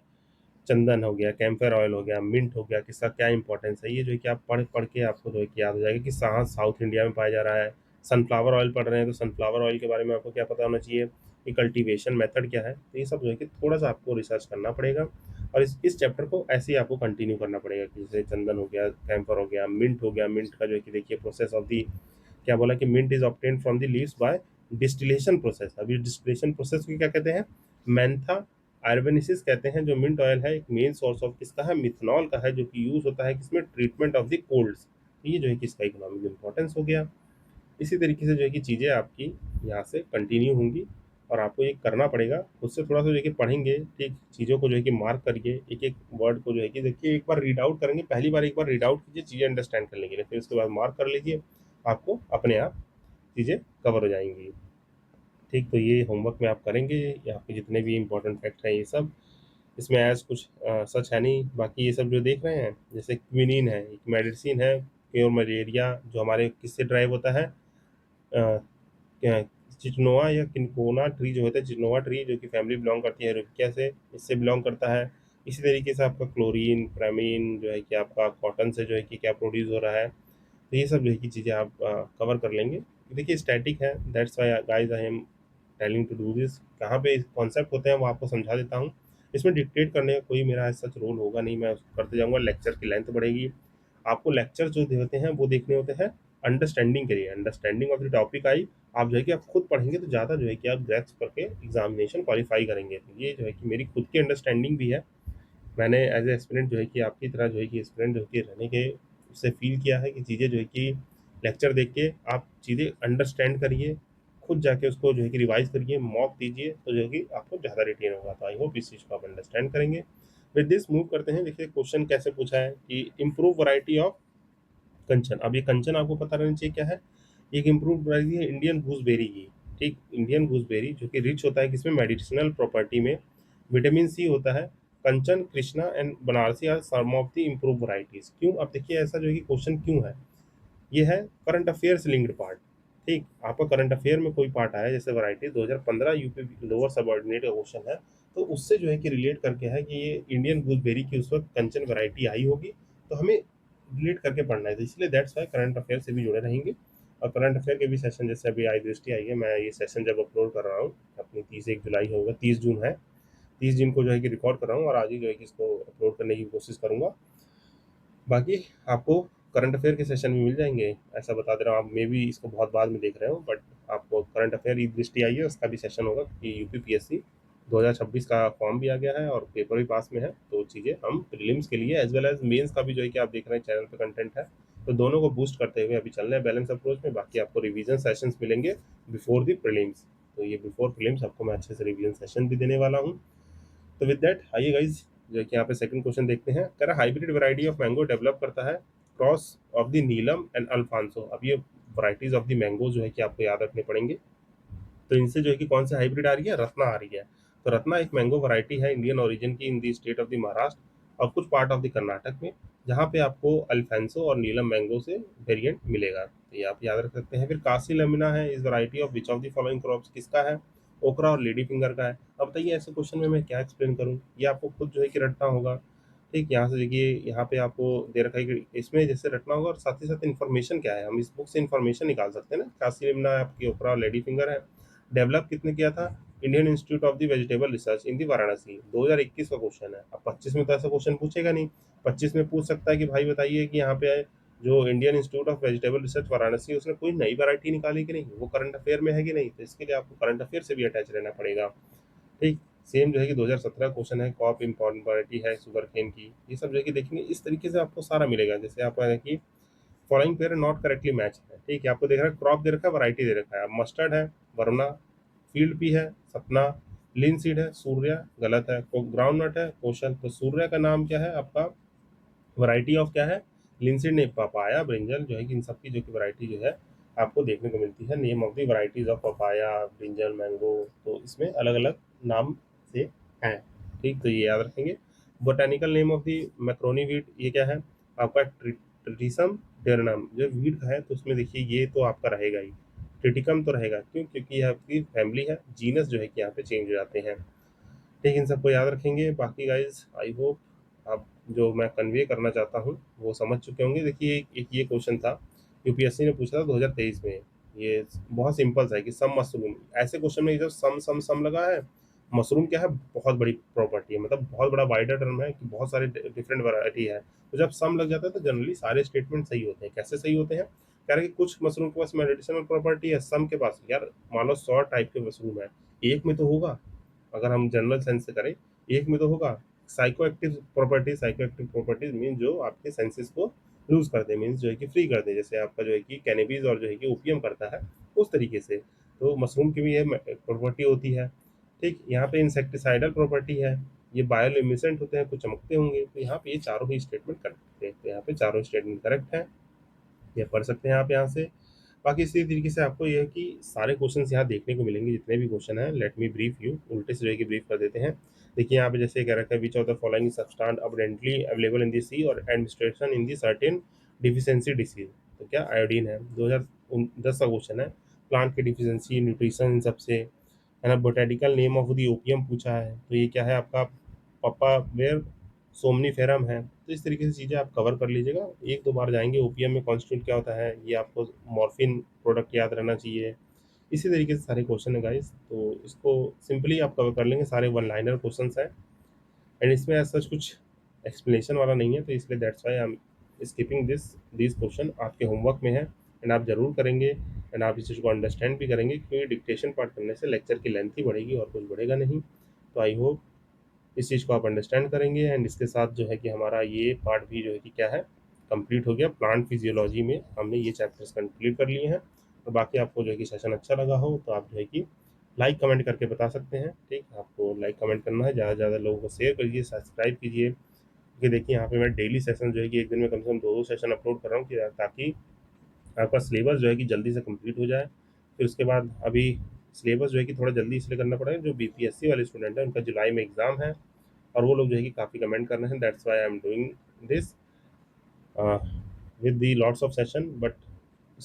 चंदन हो गया, कैम्फर ऑयल हो गया, मिंट हो गया, किसका क्या इंपॉर्टेंस है, ये जो है कि आप पढ़ पढ़ के आपको जो है कि याद हो जाएगा कि कहाँ साउथ इंडिया में पाया जा रहा है। सनफ्लावर ऑयल पढ़ रहे हैं तो सनफ्लावर ऑयल के बारे में आपको क्या पता होना चाहिए, कि कल्टीवेशन मेथड क्या है। तो ये सब जो है कि थोड़ा सा आपको रिसर्च करना पड़ेगा, और इस चैप्टर को ऐसे ही आपको कंटिन्यू करना पड़ेगा कि जैसे चंदन हो गया, कैम्फर हो गया, मिंट हो गया। मिंट का जो है कि देखिए प्रोसेस ऑफ दी, क्या बोला कि mint is obtain from the leaves by distillation process. अभी डिस्टिलेशन प्रोसेस को क्या कहते हैं, मैंथा आर्बेनिसिस कहते हैं। जो मिंट ऑयल है एक मेन सोर्स ऑफ किसका है, मिथनॉल का है, जो कि यूज होता है किसमें, ट्रीटमेंट ऑफ द कोल्ड्स। ये जो है कि इसका इकोनॉमिक इंपॉर्टेंस हो गया। इसी तरीके से जो है कि चीज़ें आपकी यहाँ से कंटिन्यू होंगी, और आपको ये करना पड़ेगा। उससे थोड़ा सा जो है कि पढ़ेंगे, ठीक, चीज़ों को जो है कि मार्क करिए, एक एक वर्ड को जो है कि देखिए, एक बार रीड आउट करेंगे, पहली बार एक बार रीड आउट कीजिए, चीज़ें अंडरस्टैंड कर लेंगे, फिर उसके बाद मार्क कर लीजिए, आपको अपने आप चीज़ें कवर हो जाएंगी। ठीक, तो ये होमवर्क में आप करेंगे, ये आपके जितने भी इंपॉर्टेंट फैक्ट हैं ये सब। इसमें एज कुछ सच है नहीं। बाकी ये सब जो देख रहे हैं, जैसे क्विनीन है, एक मेडिसिन है, क्योर मलेरिया, जो हमारे किससे ड्राइव होता है, क्या, चिचनोआ या किनकोना ट्री जो होता है, चिचनोआ ट्री, जो कि फैमिली बिलोंग करती है रुबिया से, इससे बिलोंग करता है। इसी तरीके से आपका क्लोरीन, प्रामीन जो है कि आपका कॉटन से जो है कि क्या प्रोड्यूस हो रहा है। तो ये सब जो है कि चीज़ें आप कवर कर लेंगे। देखिए स्टैटिक है, that's why guys I am telling to do this, कहाँ पे कॉन्सेप्ट होते हैं वो आपको समझा देता हूँ। इसमें डिक्टेट करने का कोई मेरा ऐसा सच रोल होगा नहीं, मैं उसको करते जाऊँगा, लेक्चर की लेंथ बढ़ेगी। आपको लेक्चर जो होते हैं वो देखने होते हैं अंडरस्टैंडिंग के लिए, understanding of the topic I, आप जो है कि आप खुद पढ़ेंगे तो ज़्यादा जो है कि आप ग्रैस्प करके एग्जामिनेशन क्वालिफाई करेंगे। तो ये जो है कि मेरी खुद की अंडरस्टैंडिंग भी है, मैंने एज ए एस्पिरेंट जो है कि आपकी तरह जो है कि एस्पिरेंट जो है कि रहने के उससे फील किया है कि चीज़ें जो है कि लेक्चर देख के आप चीज़ें अंडरस्टैंड करिए, खुद जाके उसको जो है कि रिवाइज करिए, मॉक दीजिए, तो जो है कि आपको ज़्यादा रिटेन होगा। तो आई होप इस चीज़ को आप अंडरस्टैंड करेंगे। विद दिस मूव करते हैं। देखिए क्वेश्चन कैसे पूछा है कि इम्प्रूव वैरायटी ऑफ कंचन। अब ये कंचन आपको पता रहना चाहिए क्या है। ये एक इम्प्रूव वैरायटी है इंडियन गूसबेरी की। ठीक, इंडियन गूसबेरी जो कि रिच होता है किसमें, मेडिसिनल प्रॉपर्टी में, विटामिन सी होता है। Kanchan, Krishna and Banarasi are some of the improve varieties. क्यों, अब देखिए ऐसा जो है कि क्वेश्चन क्यों है, ये है करंट अफेयर से लिंक्ड पार्ट। ठीक, आपका करंट अफेयर में कोई पार्ट आया जैसे वैरायटी 2015 यूपी लोअर सबऑर्डिनेट का क्वेश्चन है, तो उससे जो है कि रिलेट करके है कि ये इंडियन गूसबेरी की उस वक्त कंचन वैरायटी आई होगी, तो हमें रिलेट करके पढ़ना है, तो इसलिए दैट्स वाई करंट अफेयर से भी जुड़े रहेंगे। और करंट अफेयर के भी सेशन जैसे अभी आई दृष्टि आई है, मैं ये सेशन जब अपलोड कर रहा हूँ अपनी 30 1 जुलाई होगा, 30 जून है, 30 जून को जो है कि रिकॉर्ड कर रहा हूँ और आज ही जो है कि इसको अपलोड करने की कोशिश करूँगा। बाकी आपको करंट अफेयर के सेशन भी मिल जाएंगे, ऐसा बता दे रहा हूँ, आप मे भी इसको बहुत बाद में देख रहे हो, बट आपको करंट अफेयर ई दृष्टि आई है उसका भी सेशन होगा कि यूपीपीएससी 2026 का फॉर्म भी आ गया है और पेपर भी पास में है, तो चीज़ें हम प्रीलिम्स के लिए एज वेल एज मेंस का भी जो है कि आप देख रहे हैं चैनल पे कंटेंट है, तो दोनों को बूस्ट करते हुए अभी चल रहे हैं बैलेंस अप्रोच में। बाकी आपको रिवीजन सेशंस मिलेंगे बिफोर द प्रीलिम्स, तो ये बिफोर प्रीलिम्स आपको मैं अच्छे से रिवीजन सेशन भी देने वाला हूँ। तो विद दैट आइए गाइज जो है कि यहाँ पे सेकंड क्वेश्चन देखते हैं। कह रहा hybrid variety of mango develop करता है cross of the Neelam and Alphonso. अब ये वैरायटीज ऑफ द मैंगो जो है कि आपको याद रखने पड़ेंगे, तो इनसे जो है कि कौन सी हाइब्रिड आ रही है, रत्ना आ रही है। तो रत्ना एक मैंगो वैरायटी है इंडियन ओरिजिन की in the state of the Maharashtra और कुछ पार्ट ऑफ द कर्नाटक में, जहाँ पे आपको अल्फांसो और नीलम मैंगो से वेरिएंट मिलेगा, तो ये आप याद रख सकते हैं। फिर कासी लमिना है इस variety of which of the following crops, किसका है, ओकरा और लेडी फिंगर का है। अब बताइए ऐसे क्वेश्चन में मैं क्या एक्सप्लेन करूँ, ये आपको खुद जो है कि रटना होगा। ठीक, यहाँ से देखिए यहाँ पे आपको दे रखा है कि इसमें जैसे रटना होगा और साथ ही साथ इन्फॉर्मेशन क्या है, हम इस बुक से इन्फॉर्मेशन निकाल सकते हैं ना। कासी लमिना आपकी ओकरा और लेडी फिंगर है, डेवलप कितने किया था, Indian Institute of the Vegetable Research in the Varanasi, 2021 का क्वेश्चन है। अब 25 में तो ऐसा क्वेश्चन पूछेगा नहीं, 25 में पूछ सकता है कि भाई बताइए कि यहाँ पे जो Indian Institute of vegetable research Varanasi है उसने कोई नई वैरायटी निकाली कि नहीं, वो करंट अफेयर में है कि नहीं, तो इसके लिए आपको करंट अफेयर से भी अटैच रहना पड़ेगा। ठीक, सेम जो है कि 2017 क्वेश्चन है, कॉप इम्पॉर्टेंट वैरायटी है शुगर केन की, ये सब जो है कि देखेंगे इस तरीके से आपको सारा मिलेगा। जैसे आपका है कि following pair not correctly match है, ठीक है, आपको देख रहा है क्रॉप दे रखा है, वैरायटी दे रखा है। अब मस्टर्ड है वरुणा, फील्ड पी है सपना, लीन सीड है सूर्या, गलत है। ग्राउंड नट है कौशल, तो सूर्या का नाम क्या है आपका, वैरायटी ऑफ क्या है, लीन सीड नहीं, पपाया ब्रिंजल जो है कि इन सब की जो कि वैरायटी जो है आपको देखने को मिलती है। Name of the varieties of papaya brinjal mango, तो इसमें अलग अलग नाम से हैं। ठीक, तो ये याद रखेंगे। Botanical name of the macaroni wheat, ये क्या है आपका, ट्रिटिसम टेरनम, जो वीट का है तो उसमें देखिए ये तो आपका रहेगा ही, ट्रिटिकम तो रहेगा, क्यों, क्योंकि ये आपकी फैमिली है, जीनस जो है कि यहाँ पे चेंज हो जाते हैं। ठीक, इन सबको याद रखेंगे। बाकी गाइज आई होप आप जो मैं कन्वे करना चाहता हूँ वो समझ चुके होंगे। देखिए एक ये क्वेश्चन था यूपीएससी ने पूछा था 2023 में, ये बहुत सिंपल सा है कि सम मशरूम, ऐसे क्वेश्चन में जब सम सम सम लगा है, मशरूम क्या है, बहुत बड़ी प्रॉपर्टी है, मतलब बहुत बड़ा वाइडर टर्म है कि बहुत सारे डिफरेंट वैरायटी है, तो जब सम लग जाता है तो जनरली सारे स्टेटमेंट सही होते हैं। कैसे सही होते हैं, कह रहे हैं कि कुछ मशरूम के पास मेडिसिनल प्रॉपर्टी है, सम के पास, यार मान लो 100 टाइप के मशरूम है, एक में तो होगा, अगर हम जनरल सेंस से करें एक में तो होगा। साइको एक्टिव प्रॉपर्टीज मीन जो आपके सेंसेस को लूज कर दे, मीन्स जो है कि फ्री कर दे, जैसे आपका जो है कि कैनेबीज और जो है कि ओपियम करता है, उस तरीके से तो मशरूम की भी ये प्रॉपर्टी होती है। ठीक, यहाँ पे इंसेक्टिसाइडल प्रॉपर्टी है, ये बायोल्यूमिनेसेंट होते हैं, कुछ चमकते होंगे, तो यहाँ पे ये चारों ही स्टेटमेंट करेक्ट है, तो यहाँ पे चारों स्टेटमेंट करेक्ट है, ये पढ़ सकते हैं आप यहाँ से। बाकी इसी तरीके से आपको ये है कि सारे क्वेश्चंस यहाँ देखने को मिलेंगे, जितने भी क्वेश्चन हैं। लेट मी ब्रीफ यू, उल्टे से जो है कि ब्रीफ कर देते हैं। देखिए यहाँ पे जैसे कह रखा है which of the following substance abundantly available in the sea और administration in the certain deficiency disease, तो क्या आयोडीन है, 2010 का क्वेश्चन है। प्लांट की डिफिशियंसी न्यूट्रिशन इन सबसे है ना। Botanical name of the opium पूछा है, तो ये क्या है आपका, पप्पा वेयर सोमनीफेरम है। तो इस तरीके से चीज़ें आप कवर कर लीजिएगा, एक दो बार जाएंगे। ओपीएम में कॉन्स्टिट्यूट क्या होता है, ये आपको मॉर्फिन प्रोडक्ट याद रहना चाहिए। इसी तरीके से सारे क्वेश्चन है गाइस, तो इसको सिंपली आप कवर कर लेंगे, सारे वन लाइनर क्वेश्चंस हैं एंड इसमें ऐसा कुछ एक्सप्लेनेशन वाला नहीं है, तो इसलिए that's why I am skipping this question. आपके होमवर्क में है एंड आप जरूर करेंगे एंड आप इस चीज़ को अंडरस्टैंड भी करेंगे, क्योंकि डिक्टेशन पार्ट करने से लेक्चर की लेंथ ही बढ़ेगी और कुछ बढ़ेगा नहीं। तो आई होप इस चीज़ को आप अंडरस्टैंड करेंगे एंड इसके साथ जो है कि हमारा ये पार्ट भी जो है कि क्या है, कंप्लीट हो गया। प्लांट फिजियोलॉजी में हमने ये चैप्टर्स कंप्लीट कर लिए हैं, और बाकी आपको जो है कि सेशन अच्छा लगा हो तो आप जो है कि लाइक कमेंट करके बता सकते हैं। ठीक, आपको लाइक कमेंट करना है, ज़्यादा से ज़्यादा लोगों को शेयर करिए, सब्सक्राइब कीजिए, क्योंकि देखिए यहाँ पे मैं डेली सेशन जो है कि एक दिन में कम से कम 2-2 सेशन अपलोड कर रहा हूँ, कि ताकि आपका सिलेबस जो है कि जल्दी से कंप्लीट हो जाए। फिर उसके बाद अभी सिलेबस जो है कि थोड़ा जल्दी इसलिए करना पड़ा है, जो बीपीएससी वाले स्टूडेंट हैं उनका जुलाई में एग्ज़ाम है, और वो लोग जो है कि काफ़ी कमेंट कर रहे हैं, that's why I am doing this with the lots of session, but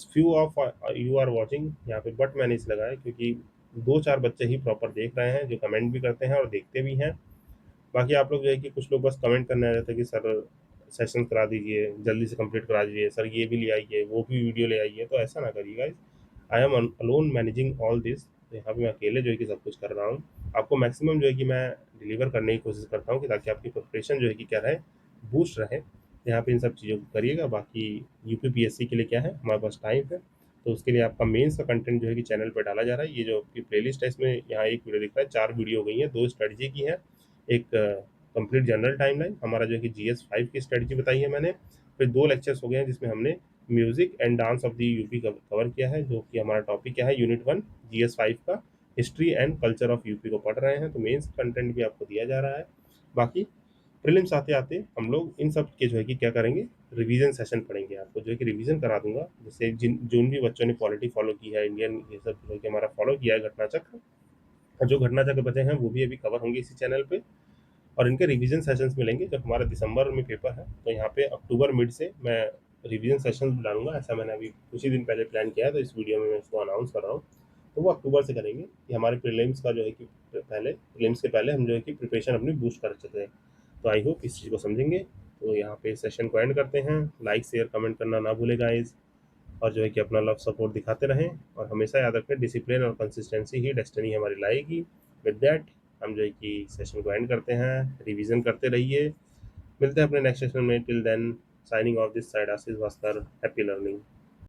few of you are watching यहाँ पे, बट मैंने इस लगाया क्योंकि 2-4 बच्चे ही प्रॉपर देख रहे हैं, जो कमेंट भी करते हैं और देखते भी हैं। बाकी आप लोग जो है कि कुछ लोग बस कमेंट करने आ जाते हैं कि सर सेशन करा दीजिए, जल्दी से कंप्लीट करा दीजिए, सर ये भी ले आइए, वो भी वीडियो ले आइए, तो ऐसा ना करिए guys. I am alone managing all this, तो यहाँ पे मैं अकेले जो है कि सब कुछ कर रहा हूँ। आपको मैक्सिमम जो है कि मैं डिलीवर करने की कोशिश करता हूँ, कि ताकि आपकी प्रिपरेशन जो है कि क्या रहे, बूस्ट रहे। यहाँ पे इन सब चीज़ों को करिएगा। बाकी यूपीपीएससी के लिए क्या है, हमारे पास टाइम है, तो उसके लिए आपका मेंस का कंटेंट जो है कि चैनल पर डाला जा रहा है। ये जो आपकी प्लेलिस्ट है, इसमें यहाँ एक वीडियो दिख रहा है, 4 वीडियो हो गई हैं, 2 स्ट्रेटजी की है, एक कंप्लीट जनरल टाइमलाइन हमारा जो है कि GS 5 की स्ट्रेटजी बताई है मैंने। फिर 2 लेक्चर्स हो गए हैं जिसमें हमने music and dance of the UP cover किया है, जो कि हमारा टॉपिक क्या है, यूनिट 1 GS 5 का history and culture of UP को पढ़ रहे हैं, तो मेंस कंटेंट भी आपको दिया जा रहा है। बाकी प्रीलिम्स आते आते हम लोग इन सब के जो है कि क्या करेंगे, रिवीजन सेशन पढ़ेंगे, आपको जो है कि रिवीजन करा दूंगा। जैसे जिन भी बच्चों ने पॉलिटी फॉलो की है, इंडियन ये सब जो है कि हमारा फॉलो किया है घटना चक्र, और जो घटना चक्र बचे हैं वो भी अभी कवर होंगे इसी चैनल पे, और इनके रिवीजन सेशंस मिलेंगे। जब हमारा दिसंबर में पेपर है तो यहाँ पे अक्टूबर मिड से मैं रिवीजन सेशंस डालूंगा, ऐसा मैंने अभी कुछ ही दिन पहले प्लान किया है, तो इस वीडियो में मैं इसको अनाउंस कर रहा हूँ। तो वो अक्टूबर से करेंगे, कि हमारे प्रीलिम्स का जो है कि पहले प्रीलिम्स के पहले हम जो है कि प्रिपरेशन अपनी बूस्ट कर सकते हैं। तो आई होप इस चीज़ को समझेंगे। तो यहाँ पे सेशन को एंड करते हैं। लाइक शेयर कमेंट करना ना भूले गाइज, और जो है कि अपना लव सपोर्ट दिखाते रहें, और हमेशा याद रखें डिसिप्लिन और कंसिस्टेंसी ही डेस्टिनी हमारी लाएगी। विद दैट हम जो है कि सेशन को एंड करते हैं, रिवीजन करते रहिए। मिलते हैं अपने नेक्स्ट सेशन में, till then signing off this side Ashish Bhaskar, happy learning.